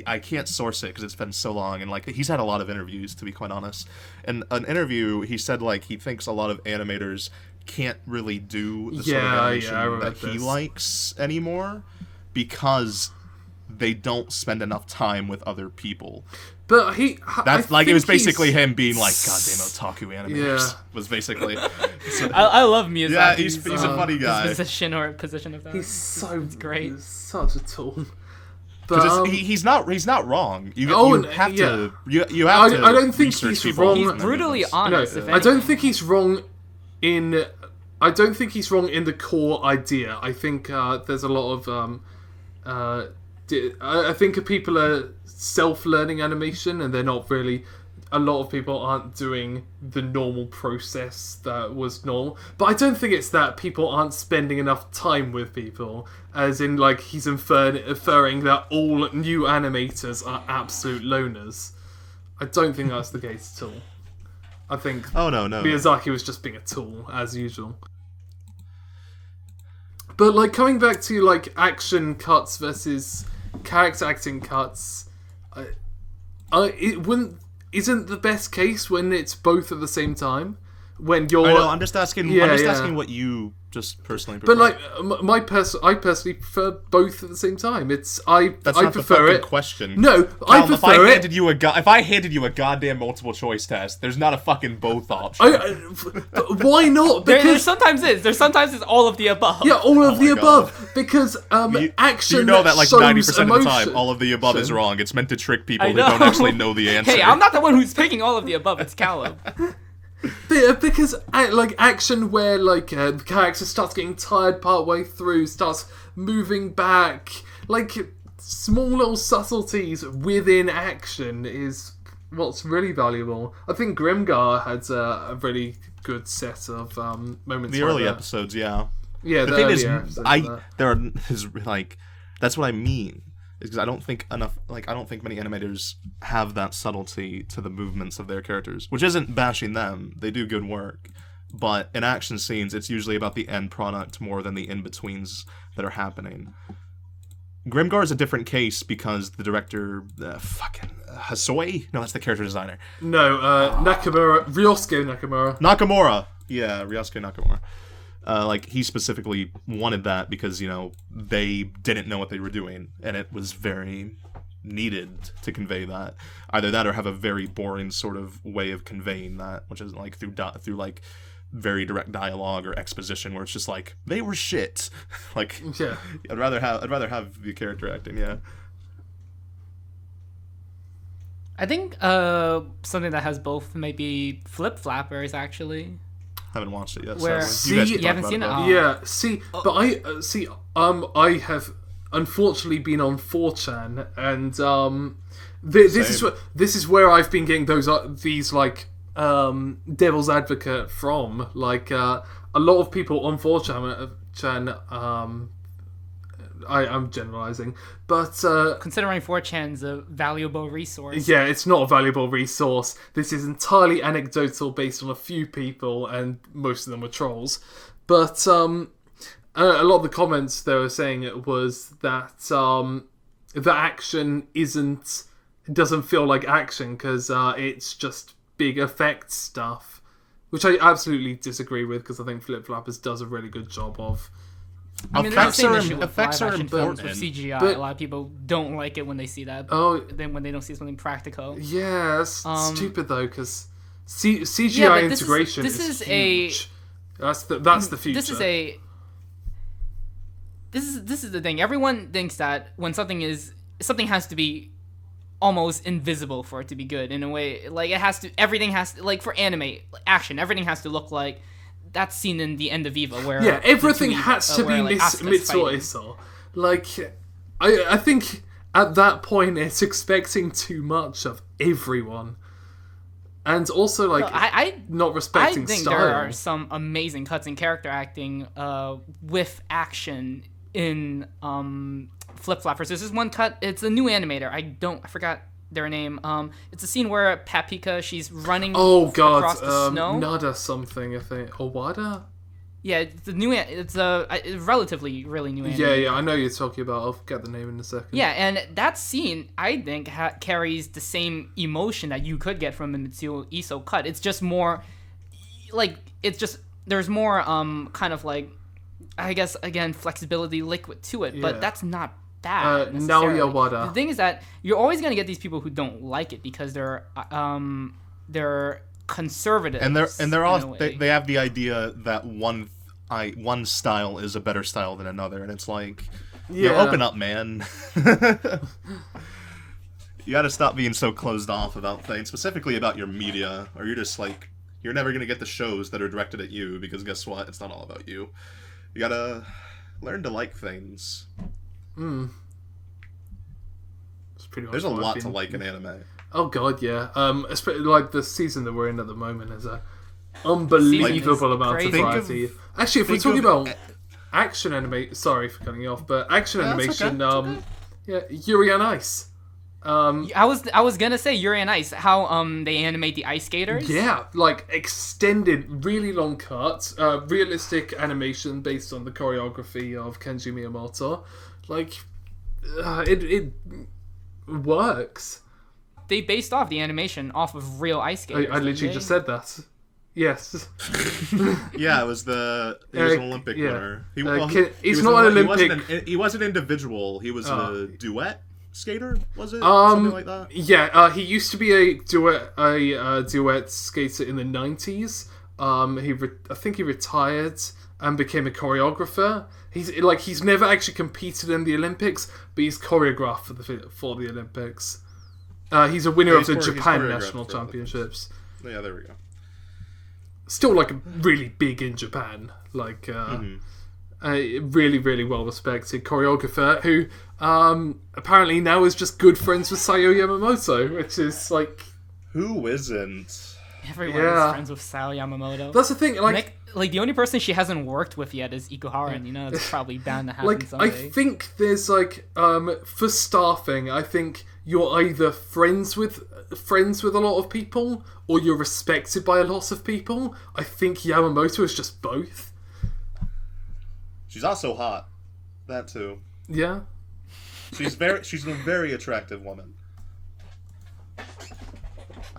I can't source it because it's been so long, and like he's had a lot of interviews, to be quite honest. In an interview, he said like he thinks a lot of animators can't really do the sort of animation I remember that he this. likes anymore because they don't spend enough time with other people. But That's like it was basically him being like, "Goddamn otaku animators." Yeah. Was basically. I love Miyazaki. Yeah, he's a funny guy. His position of that. He's so great. He's such a tool. But Because he's not wrong. You and- have yeah. to you have to. I don't think research he's people wrong. He's and brutally everything. honest. No, if I don't anything. think he's wrong in. I don't think he's wrong in the core idea. I think there's a lot of. I think people are self-learning animation, and they're not really. A lot of people aren't doing the normal process that was normal. But I don't think it's that people aren't spending enough time with people. As in, like, he's inferring that all new animators are absolute loners. I don't think that's the case at all. I think Oh no. Miyazaki was just being a tool, as usual. But, like, coming back to, like, action cuts versus character acting cuts, isn't the best case when it's both at the same time? When you're... I know. I'm just asking. Yeah, I'm just yeah. asking what you just personally prefer. But, like, I personally prefer both at the same time. That's I not prefer the fucking it. question. No, I Callum, prefer it. if I handed you a goddamn multiple choice test, there's not a fucking both option. But why not? There Because sometimes is. There's sometimes it's all of the above. yeah, all of the my God. above. Because action. You know that like shows 90% of the emotion. time, all of the above is wrong. It's meant to trick people I who know. don't actually know the answer. Hey, I'm not the one who's picking all of the above. It's Callum. Because like action where like the character starts getting tired partway through, starts moving back, like small little subtleties within action is what's really valuable. I think Grimgar had a really good set of moments. The like early that. episodes, yeah. Yeah, The thing is, earlier episodes of that. there are is like that's what I mean. Is because I don't think many animators have that subtlety to the movements of their characters, which isn't bashing them. They do good work, but in action scenes, it's usually about the end product more than the in-betweens that are happening. Grimgar is a different case because the director, Hasoi? No, that's the character designer. No, Nakamura, Ryosuke Nakamura. Nakamura! Yeah, Ryosuke Nakamura. Like, he specifically wanted that because, you know, they didn't know what they were doing, and it was very needed to convey that. Either that or have a very boring sort of way of conveying that, which is, like, through like, very direct dialogue or exposition where it's just like, they were shit. Like, Yeah. I'd rather have the character acting, yeah. I think something that has both maybe Flip Flappers actually. Haven't watched it yet. Where- sadly. You guys See- can you talk haven't about seen it? though. Oh. Yeah, see, but I have unfortunately been on 4chan, and this is where I've been getting these like devil's advocate from. Like a lot of people on 4chan I'm generalizing, but Considering 4chan's a valuable resource. yeah, it's not a valuable resource. This is entirely anecdotal, based on a few people, and most of them were trolls. But a lot of the comments they were saying was that the action doesn't feel like action because it's just big effect stuff, which I absolutely disagree with, because I think Flip Flappers does a really good job of. I mean, there's the same issue with effects are live-action films with important. CGI. But- a lot of people don't like it when they see that. Oh, Then when they don't see something practical. yeah, it's stupid though, because CGI Yeah, but integration this is is a- huge. That's the future. This is the thing. Everyone thinks that when something has to be almost invisible for it to be good in a way. Like everything has to, like for anime action, everything has to look like that scene in the end of Eva where everything has to be Mitsuo Iso. Like, I think at that point it's expecting too much of everyone, and also like not respecting I think style. there are some amazing cuts in character acting with action in Flip Flappers. This is one cut. It's a new animator. I forgot their name. It's a scene where Paprika, she's running across the snow. Nada something, I think. Owada? Yeah, it's a relatively really new animator. Yeah, I know you're talking about. I'll get the name in a second. Yeah, and that scene, I think, carries the same emotion that you could get from a Mitsuo Iso cut. It's just more, like, there's more, kind of like, I guess, again, flexibility, liquid to it, but Yeah. that's not bad, necessarily. Naoya Wada. The thing is that you're always going to get these people who don't like it because they're conservative. And they're all they have the idea that one style is a better style than another, and it's like, open up, man. You got to stop being so closed off about things, specifically about your media, or you're just like, you're never gonna get the shows that are directed at you, because guess what? It's not all about you. You gotta learn to like things. It's pretty much There's a what I've lot been- to like in anime. Oh god, yeah. Especially like the season that we're in at the moment is a unbelievable amount of crazy. variety. Actually, if we're talking about action anime, sorry for cutting you off, but action animation, Yuri on Ice. I was gonna say Yuri on Ice, how they animate the ice skaters. Yeah, like extended, really long cuts, realistic animation based on the choreography of Kenji Miyamoto. Like, it works. They based off the animation off of real ice skaters. I literally just said that. Yes. Yeah, it was an Olympic yeah. winner. He's not an Olympic. He wasn't individual. He was a duet skater. Was it something like that? Yeah, he used to be a duet skater in the 90s. I think he retired and became a choreographer. He's never actually competed in the Olympics, but he's choreographed for the Olympics. He's a winner of the Japan choreographed National for Championships. Yeah, there we go. Still, like, really big in Japan. Like, a really, really well-respected choreographer who apparently now is just good friends with Sayo Yamamoto, which is, like... Who isn't? Everyone Yeah. is friends with Sao Yamamoto. That's the thing, like... Like the only person she hasn't worked with yet is Ikuhara, and it's probably bound to happen Like, someday. I think there's, like, for staffing, I think you're either friends with a lot of people, or you're respected by a lot of people. I think Yamamoto is just both. She's also hot. That too. Yeah. She's a very attractive woman.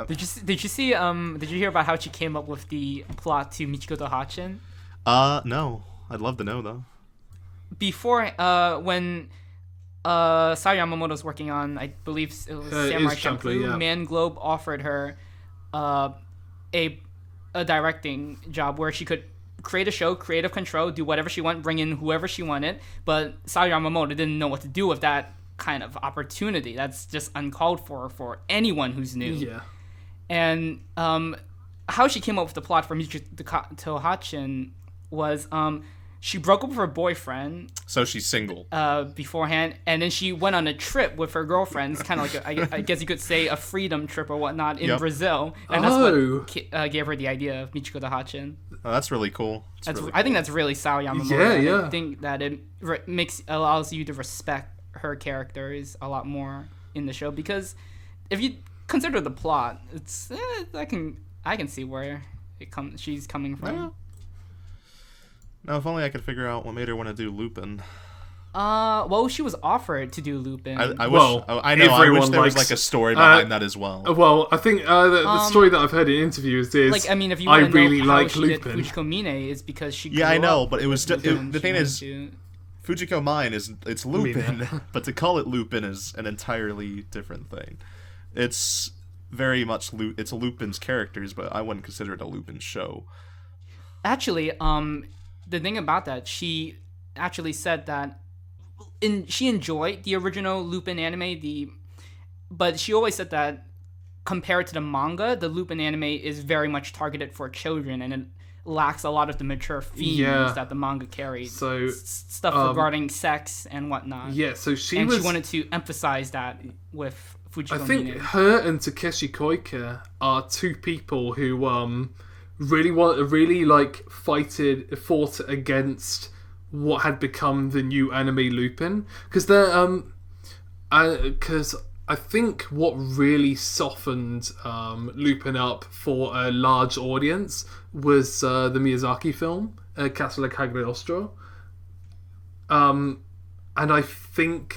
Did you hear about how she came up with the plot to Michiko to Hachin? No. I'd love to know though. Before, when Sayo Yamamoto's working on, I believe it was Samurai Champloo, yeah. Man Globe offered her a directing job where she could create a show, creative control, do whatever she wanted, bring in whoever she wanted, but Sayo Yamamoto didn't know what to do with that kind of opportunity. That's just uncalled for anyone who's new. Yeah. And how she came up with the plot for Michiko to Hachin was she broke up with her boyfriend So she's single. beforehand, and then she went on a trip with her girlfriends, kind of like I guess you could say a freedom trip or whatnot in Brazil, and that's what gave her the idea of Michiko the Hachin. Oh, that's really cool. I think that's really Sao Yamamoto. Yeah. I think that it allows you to respect her characters a lot more in the show, because if you consider the plot, it's I can see where she's coming from. Yeah. Now, if only I could figure out what made her want to do Lupin. Well, she was offered to do Lupin. I wish there was like a story behind that as well. Well, I think the story that I've heard in interviews is like, I mean, if you want to really know how like she Lupin. did Fujiko Mine, is because she grew Yeah, I know, up but it was with Lupin. the She thing wanted is, to- Fujiko Mine it's Lupin, but to call it Lupin is an entirely different thing. It's very much it's Lupin's characters, but I wouldn't consider it a Lupin show. Actually, the thing about that, she actually said that she enjoyed the original Lupin anime, but she always said that compared to the manga, the Lupin anime is very much targeted for children, and it lacks a lot of the mature themes that the manga carried. So stuff regarding sex and whatnot. Yeah, so she wanted to emphasize that with Fujiko I think Mine. her and Takeshi Koike are two people who really fought against what had become the new anime Lupin, because I think what really softened Lupin up for a large audience was the Miyazaki film Castle Cagliostro, and I think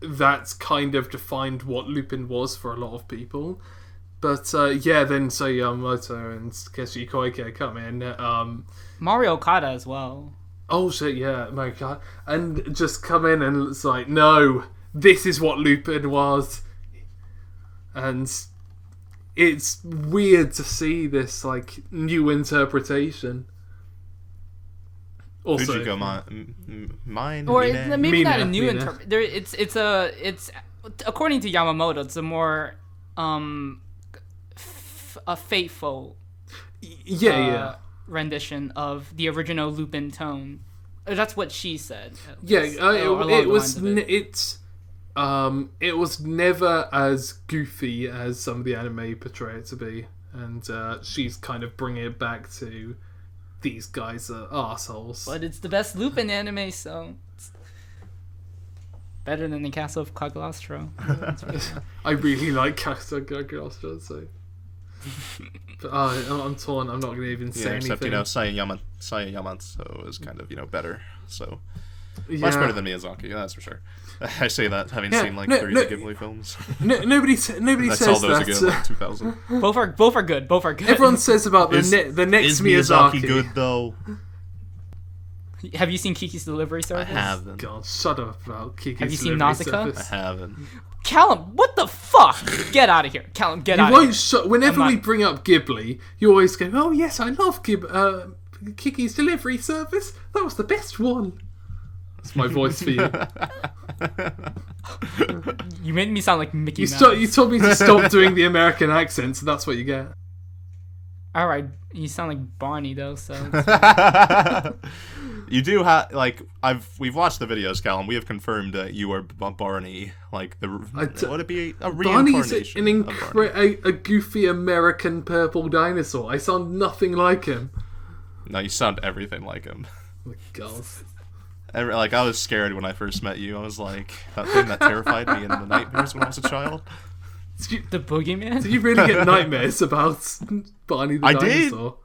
that's kind of defined what Lupin was for a lot of people. But then Yamamoto and Takeshi Koike come in. Mario Okada as well. Oh shit, yeah, my god. And just come in and it's like, no, this is what Lupin was. And it's weird to see this, like, new interpretation. Also, Fujiko Mine? Or Mine? maybe not a Mina. new interpretation. It's according to Yamamoto, it's a more a faithful rendition of the original Lupin tone. That's what she said. It was never as goofy as some of the anime portray it to be, and she's kind of bringing it back to these guys are arseholes. But it's the best Lupin anime, so it's better than the Castle of Cagliostro. I really like Castle Cagliostro, so. But I'm torn. I'm not going to even say except, anything. Saya Yamamoto is kind of, better. So, Yeah. much better than Miyazaki, that's for sure. I say that having seen, 3 Ghibli films. Nobody I says saw those that. ago in 2000. Both are good. Everyone says about the next Is Miyazaki. Miyazaki good, though? Have you seen Kiki's Delivery Service? I haven't. God, shut up about Kiki's Have you seen Delivery Nausicaa? Service. I haven't. Callum, what the fuck? Get out of here. Callum, get out of here. Whenever we bring up Ghibli, you always go, "Oh yes, I love Kiki's Delivery Service. That was the best one." That's my voice for you. You made me sound like Mickey Mouse. You told me to stop doing the American accent, so that's what you get. All right, you sound like Barney though, so. You do have we've watched the videos, Callum. We have confirmed that you are Barney, would it be a reincarnation? Barney's a goofy American purple dinosaur. I sound nothing like him. No, you sound everything like him. Oh my god. I was scared when I first met you. I was like, that thing that terrified me in the nightmares when I was a child. The boogeyman? Did you really get nightmares about Barney the dinosaur?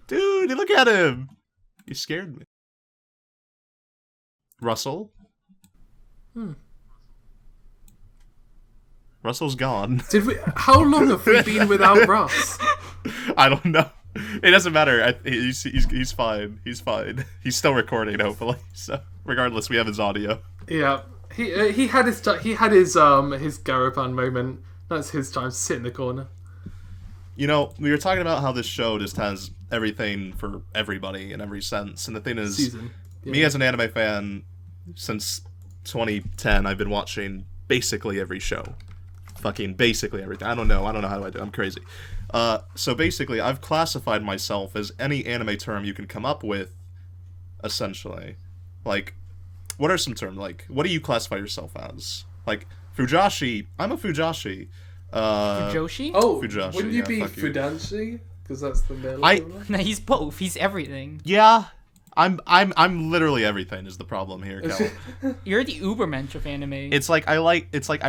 Dude, look at him. You scared me. Russell? Russell's gone. How long have we been without Russ? I don't know. It doesn't matter. He's fine. He's fine. He's still recording, hopefully. So, regardless, we have his audio. Yeah, he had his Garapan moment. That's his time to sit in the corner. We were talking about how this show just has everything for everybody in every sense, and the thing is, me as an anime fan, since 2010, I've been watching basically every show. Fucking basically everything. I don't know how do I do it. I'm crazy. So basically, I've classified myself as any anime term you can come up with essentially. Like, what are some terms? Like, what do you classify yourself as? Like, Fujoshi. I'm a Fujoshi. Fujoshi? Oh, Fujoshi, wouldn't you yeah, be fuck you. Fudanshi? Because that's the male I- equivalent. No, he's both. He's everything. Yeah. I'm literally everything is the problem here, Callum. You're the Ubermensch of anime. It's like I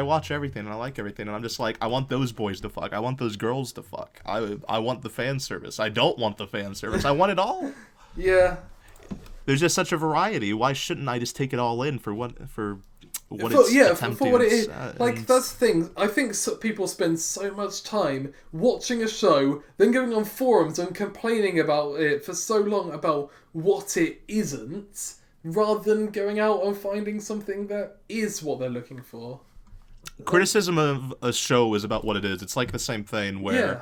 watch everything and I like everything and I'm just like, I want those boys to fuck. I want those girls to fuck. I want the fan service. I don't want the fan service. I want it all. Yeah. There's just such a variety. Why shouldn't I just take it all in for what it's for what it is. Like, that's the thing. I think people spend so much time watching a show, then going on forums and complaining about it for so long about what it isn't, rather than going out and finding something that is what they're looking for. Criticism of a show is about what it is. It's like the same thing where Yeah.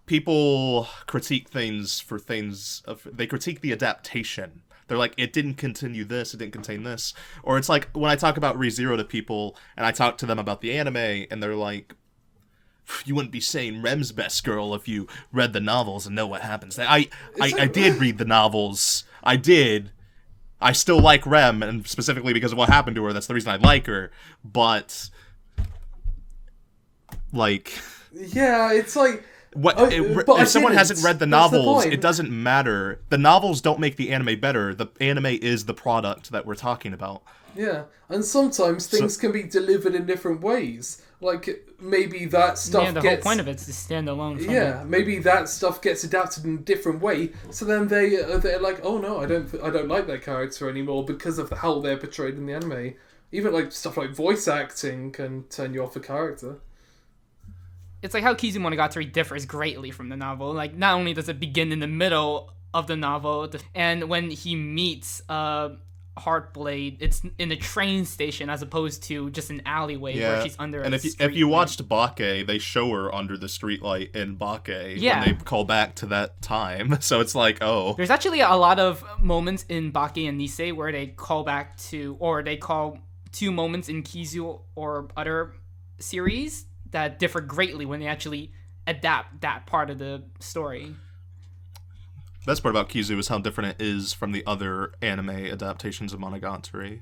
people critique things for things. They critique the adaptation. They're like, it didn't continue this, it didn't contain this. Or it's like, when I talk about ReZero to people, and I talk to them about the anime, and they're like, you wouldn't be saying Rem's best girl if you read the novels and know what happens. I did read the novels. I did. I still like Rem, and specifically because of what happened to her, that's the reason I like her. But, like... Yeah, it's like... If someone hasn't read the That's the novels, point. it doesn't matter. The novels don't make the anime better. The anime is the product that we're talking about. Yeah, and sometimes things can be delivered in different ways. Like, maybe that stuff Yeah, the gets... whole point of it's to stand alone from Yeah, it. maybe that stuff gets adapted in a different way. So then they're like, oh no, I don't like that character anymore because of how they're portrayed in the anime. Even like stuff like voice acting can turn you off a character. It's like how Kizumonogatari differs greatly from the novel. Like, not only does it begin in the middle of the novel, and when he meets Heartblade, it's in a train station as opposed to just an alleyway where she's under and a if you watched Bake, they show her under the streetlight in Bake Yeah. when they call back to that time. So it's like, oh. There's actually a lot of moments in Bake and Nisei where they call back to, or they call two moments in Kizu or other series that differ greatly when they actually adapt that part of the story. Best part about Kizu is how different it is from the other anime adaptations of Monogatari.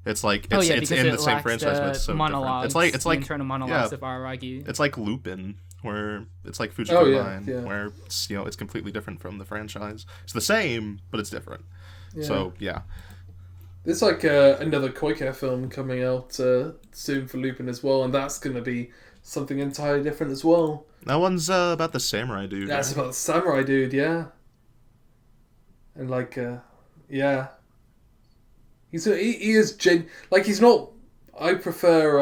It's like it's because in it the same lacks franchise, but it's so monologues, different. It's the like internal monologues of Araragi. It's like Lupin, where it's like Oh, yeah, Fujiko yeah. where it's, it's completely different from the franchise. It's the same, but it's different. Yeah. So yeah, There's like another Koike film coming out soon for Lupin as well, and that's going to be something entirely different as well. that one's about the samurai dude. That's right? about the samurai dude, yeah. And like, yeah. He is he's not... I prefer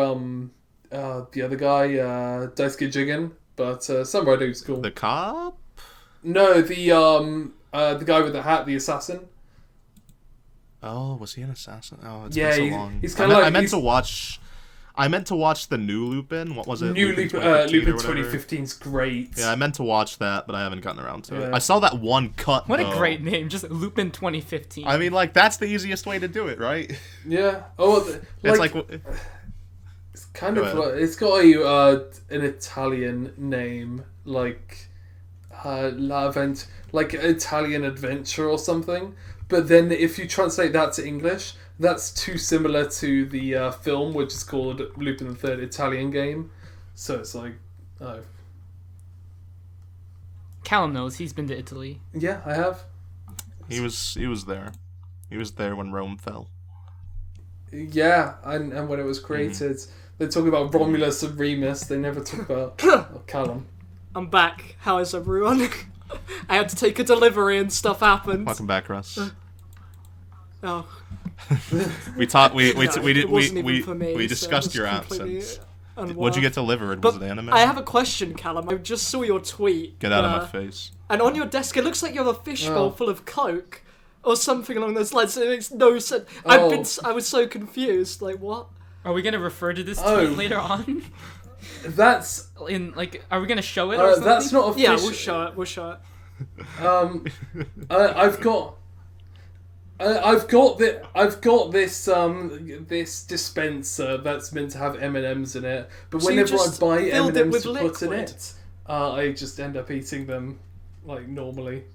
the other guy, Daisuke Jigen, but samurai dude's cool. The cop. No, the guy with the hat, the assassin. Oh, was he an assassin? Oh, it's Yeah, been so long. he's kinda like- I meant to watch the new Lupin. What was it? New Lupin 2015 or whatever? 2015's great. Yeah, I meant to watch that, but I haven't gotten around to it. Yeah. I saw that one cut. What a though. great name, just Lupin 2015. I mean, like, that's the easiest way to do it, right? Yeah. Oh, It's like it's kind Go of ahead. like, it's got an Italian name, like like Italian adventure or something. But then if you translate that to English, that's too similar to the film, which is called Lupin the Third Italian Game. So it's like, oh Callum knows, he's been to Italy. yeah, I have. he was there. He was there when Rome fell. Yeah, and when it was created, they talk about Romulus and Remus. They never talk about Callum. I'm back. How is everyone? I had to take a delivery and stuff happened. Welcome back, Russ. Oh, We talked. We no, it wasn't we even for me, so discussed it your was completely absence. unworth. What'd you get delivered? But Was it anime? I have a question, Callum. I just saw your tweet. Get out of my face. And on your desk, it looks like you have a fishbowl Oh. full of Coke. Or something along those lines. It makes no sense. Oh. I was so confused. Like, what? Are we gonna refer to this Oh. tweet later on? That's Are we gonna show it or something? that's not a Yeah, fish. we'll show it. We'll show it. I've got this dispenser that's meant to have M&Ms in it, but So you whenever I just buy filled it M&Ms with to put in liquid? it, I just end up eating them like normally.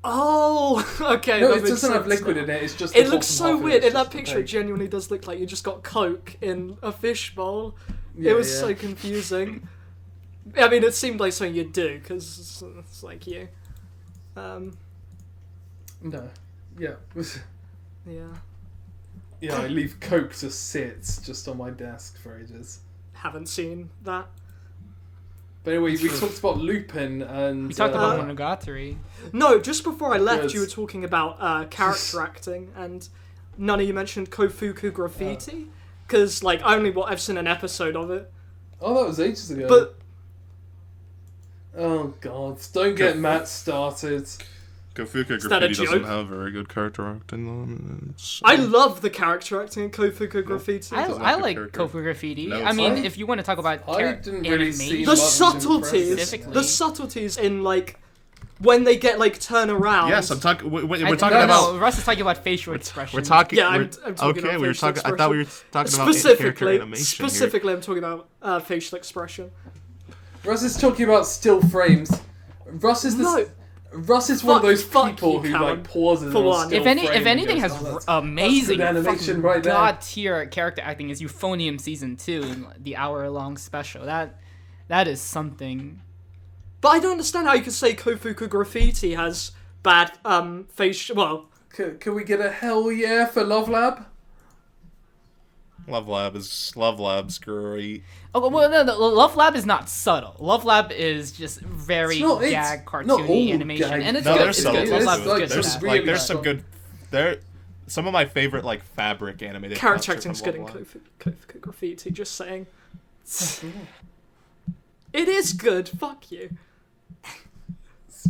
Oh, okay. No, that it makes doesn't have sense liquid now. in it. It's just. It the looks bottom so half of weird. it's In that just the picture, it peg. genuinely does look like you just got Coke in a fishbowl. Yeah, It was yeah. so confusing. I mean, it seemed like something you'd do, because it's like you. No. Yeah. Yeah. Yeah, I leave Coke to sit just on my desk for ages. Haven't seen that. But anyway, we talked about Lupin and... We talked about Monogatari. No, just before I left, Yes. you were talking about character acting, and none of you mentioned Kofuku Graffiti, because like I've seen an episode of it. Oh, that was ages ago. But oh, God. Don't get Matt started. Kofuka that a Graffiti joke? doesn't have very good character acting. I love the character acting in Kofuku Graffiti. I Doesn't like have good character. Kofu Graffiti. No, I mean, I- if you want to talk about I didn't really see animation, The much subtleties, Specifically. the subtleties in like when they get like turn around. Yes, I'm talking. We're I- talking no, about. no, Russ is talking about facial expression. We're talking. Yeah, we're- I'm talking okay, about we were facial talking. I thought we were talking about character specifically. animation here. Specifically, I'm talking about facial expression. Russ is talking about still frames. Russ is No. Russ is one of those Fuck people you, who Callum. like pauses For on one. still If any, frame if and anything goes, has "Oh, that's amazing good animation fucking right there." god tier character acting is Euphonium season 2 in the hour-long special. That is something. But I don't understand how you could say Kofuku Graffiti has bad facial. Well, Can we get a hell yeah for Love Lab? Love Lab's great. Oh well, no, Love Lab is not subtle. Love Lab is just very It's not- it's gag not all cartoony animation, gag. and it's No, good. there's It's some. good. Love Lab is like, good. there's for that. really There's some good. good. There, some of my favorite like fabric animated character cuts are acting's from good in Love Lab. Kofuku Graffiti. Just saying. It is good. Fuck you.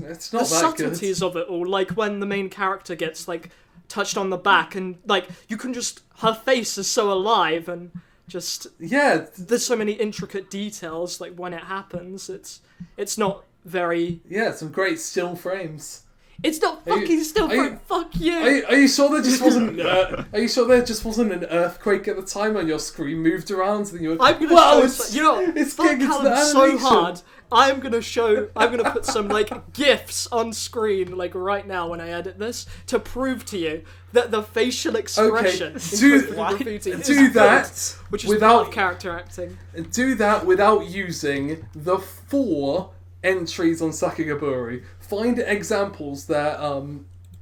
It's not The that good. subtleties of it all, like when the main character gets like touched on the back, and like you can just her face is so alive, and just Yeah, there's so many intricate details. Like when it happens, it's not very. yeah, some great still frames. It's not Are you- fucking still. are you- Fuck you. Are you sure there just wasn't? Are you sure there just wasn't an earthquake at the time and your screen moved around and you were? I'm gonna "Wow, show it's you know it's fuck getting into Callum the so animation." hard. I'm gonna put some like gifs on screen like right now when I edit this to prove to you that the facial expression in do- Kofuku Graffiti is Do good, that which is without part of character acting. do that without using the 4 entries on Sakigaburi. Find examples that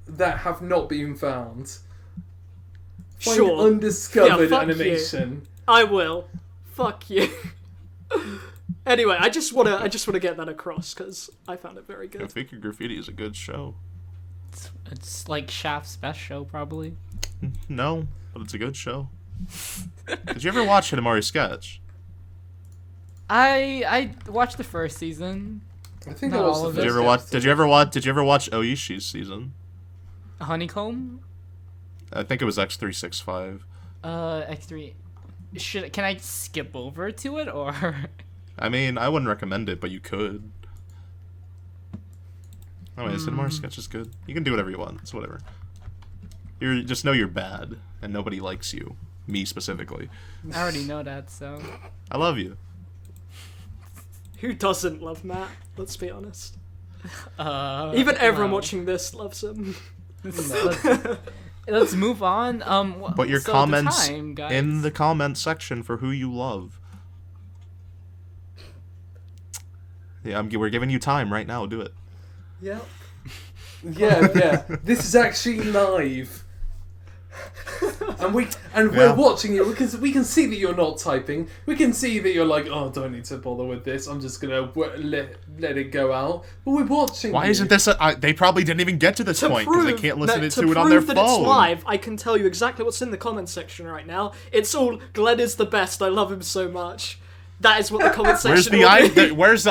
that have not been found. Find Sure. undiscovered Yeah, fuck animation. I will. Fuck you. Anyway, I just wanna get that across because I found it very good. Kofuka Graffiti is a good show. It's like Shaft's best show, probably. No, but it's a good show. Did you ever watch Hinamari Sketch? I watched the first season. I think Not I watched all the of Did it. you first ever watch? episode. Did you ever watch Oishi's season? Honeycomb, I think it was X365. X3. Can I skip over to it or? I mean, I wouldn't recommend it, but you could. Anyways, Hinamari Sketch is good. You can do whatever you want. It's whatever. You just know you're bad, and nobody likes you. Me specifically. I already know that, so. I love you. Who doesn't love Matt? Let's be honest. Even Even everyone watching this loves him. Let's move on. Put your so the comments time, guys. in the comment section for who you love. Yeah, we're giving you time right now. Do it. Yeah. Yeah. This is actually live. And we're Yeah. watching you because we can see that you're not typing. We can see that you're like, oh, don't need to bother with this. I'm just gonna let it go out. But we're watching. Why you. isn't this? They probably didn't even get to this To point because they prove can't listen that- to it on their prove that phone. it's live, I can tell you exactly what's in the comment section right now. It's all Glen is the best. I love him so much. That is what the comment section. Where's the will be. where's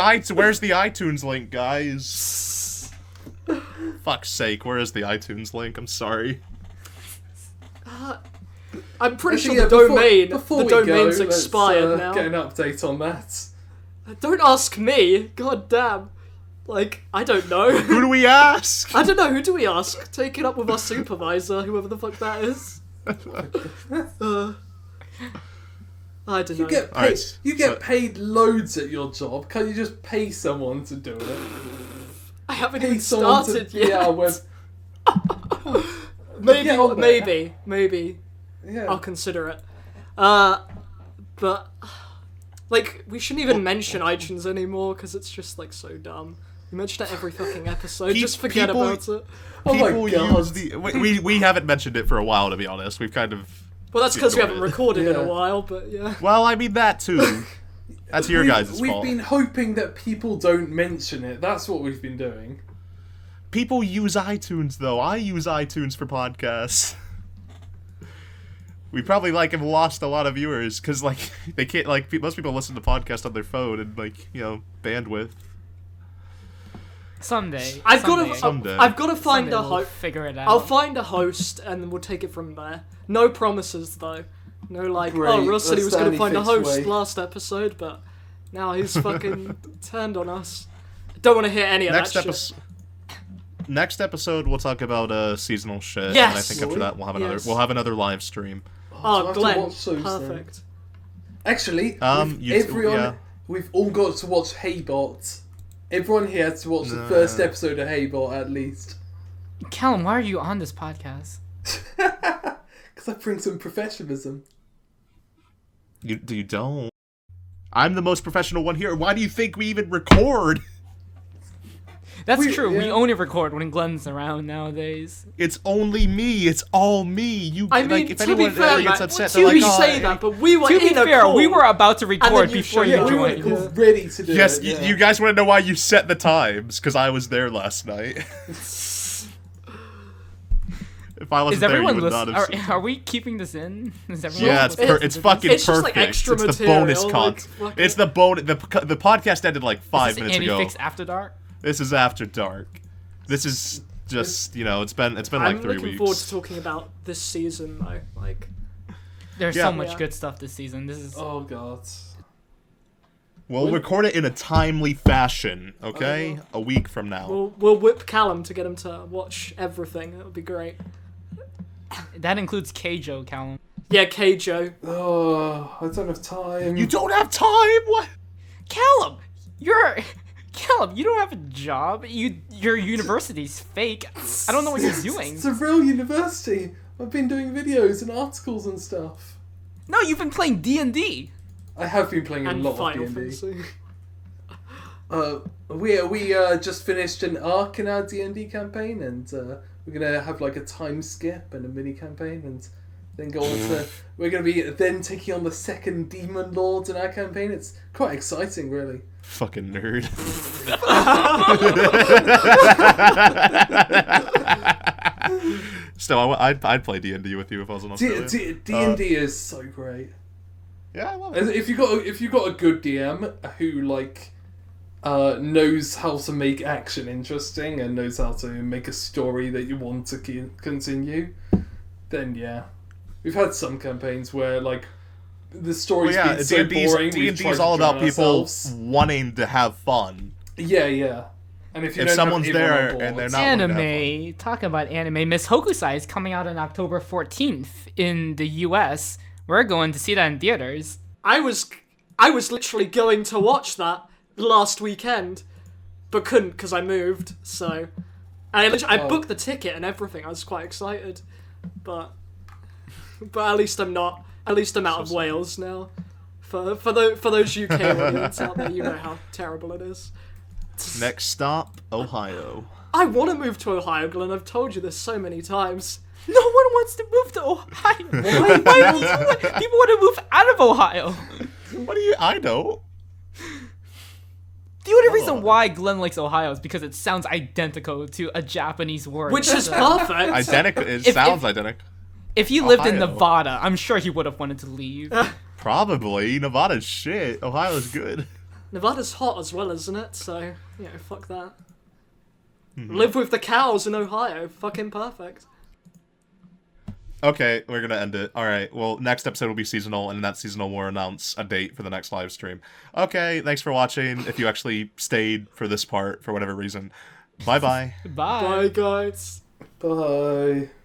the iTunes link, guys? Fuck's sake, where is the iTunes link? I'm sorry. I'm pretty Actually, sure the yeah, domain. before The we go, domain's let's, expired now. Get an update on that. Don't ask me. God damn. Like I don't know. Who do we ask? I don't know. Who do we ask? Take it up with our supervisor, whoever the fuck that is. I don't know. You get paid. Alright, You get so- paid loads at your job. Can't you just pay someone to do it? haven't pay even someone started to be yet. our web. Maybe, Get on there. maybe. Yeah. I'll consider it. But like, we shouldn't even mention iTunes anymore because it's just like so dumb. We mention it every fucking episode. Just forget people- about it. Oh my People God. use the. We haven't mentioned it for a while, to be honest. We've kind of. Well, that's because we haven't ignored it. recorded in a Yeah. while. But yeah. Well, I mean that too. That's your guys' We've fault. been hoping that people don't mention it. That's what we've been doing. People use iTunes though. I use iTunes for podcasts. We probably have lost a lot of viewers because they can't most people listen to podcasts on their phone and bandwidth. Someday. I've Someday. got to find Someday a we'll host. figure it out. I'll find a host and then we'll take it from there. No promises though. No Great, Russ said he was that's going the to find a AniFix host way. last episode, but now he's fucking turned on us. Don't want to hear any of that shit. Next episode, we'll talk about seasonal shit. Yes! And I think after that, Yes. we'll have another live stream. So I Oh, have to Glen, watch those then. perfect. Actually, yeah. we've all got to watch Haybot. Everyone here has to watch the first episode of Haybot at least. Callum, why are you on this podcast? Because I bring some professionalism. You don't. I'm the most professional one here. Why do you think we even record? That's true. We yeah. only record when Glen's around nowadays. It's only me. It's all me. I mean, if to anyone be fair, gets Matt, upset, to they're be like, "Oh, say that, but we were To be in a fair, call. we were about to record then you before forget. you We were joined. ready to do Yes, it. Yeah. you guys want to know why you set the times? Because I was there last night. If I Is wasn't there, you everyone would not have listening? seen. Are we keeping this in? Is everyone Yeah, it's listening it's to fucking It's just, perfect. like, extra it's the material, bonus like, content. fucking- It's the bonus. The podcast ended like this? 5 Is minutes ago. AniFix After Dark? This is after dark. This is just it's been like I'm 3 looking weeks. forward to talking about this season though. Like, There's Yeah. so much Yeah. good stuff this season. This is Oh god. We'll record it in a timely fashion. Okay, a week from now. we'll whip Callum to get him to watch everything. That would be great. that includes Keijo, Callum. Yeah, Keijo. Oh, I don't have time. You don't have time. What? Callum, you don't have a job. Your university's fake. I don't know what you're doing. It's a real university. I've been dodoing videos and articles and stuff. No, you've been playing D&D. I have been playing a And lot Final of D&D. Fantasy. We just finished an arc in our D&D campaign, and we're gonna have like a time skip and a mini campaign, and then go on to. We're gonna be then taking on the second demon lord in our campaign. It's quite exciting, really. Fucking nerd. Still, I'd play D&D with you if I was in Australia. D&D is so great. Yeah, I love it. And if you got a good DM who knows how to make action interesting and knows how to make a story that you want to continue, then yeah, we've had some campaigns where the story's been so boring. D&D is all about people wanting to have fun. Yeah. And if you If don't someone's have everyone there on board, and they're not wanting to have Anime. Talk about anime. Miss Hokusai is coming out on October 14th in the U.S. We're going to see that in theaters. I was literally going to watch that last weekend, but couldn't because I moved. So, I booked the ticket and everything. I was quite excited, but at least I'm not. At least I'm out of Wales now. For those UK audience out there, you know how terrible it is. Next stop, Ohio. I want to move to Ohio, Glen. I've told you this so many times. No one wants to move to Ohio. Why people want to move out of Ohio? What do you? I know. The only reason why Glen likes Ohio is because it sounds identical to a Japanese word. Which is perfect. Identical. It If- sounds identical. If he lived in Ohio. Nevada, I'm sure he would have wanted to leave. Probably. Nevada's shit. Ohio's good. Nevada's hot as well, isn't it? So, fuck that. Live with the cows in Ohio. Fucking perfect. Okay, we're gonna end it. Alright, well, next episode will be seasonal, and in that seasonal we'll announce a date for the next live stream. Okay, thanks for watching. If you actually stayed for this part, for whatever reason. Bye-bye. Bye. Bye, guys. Bye.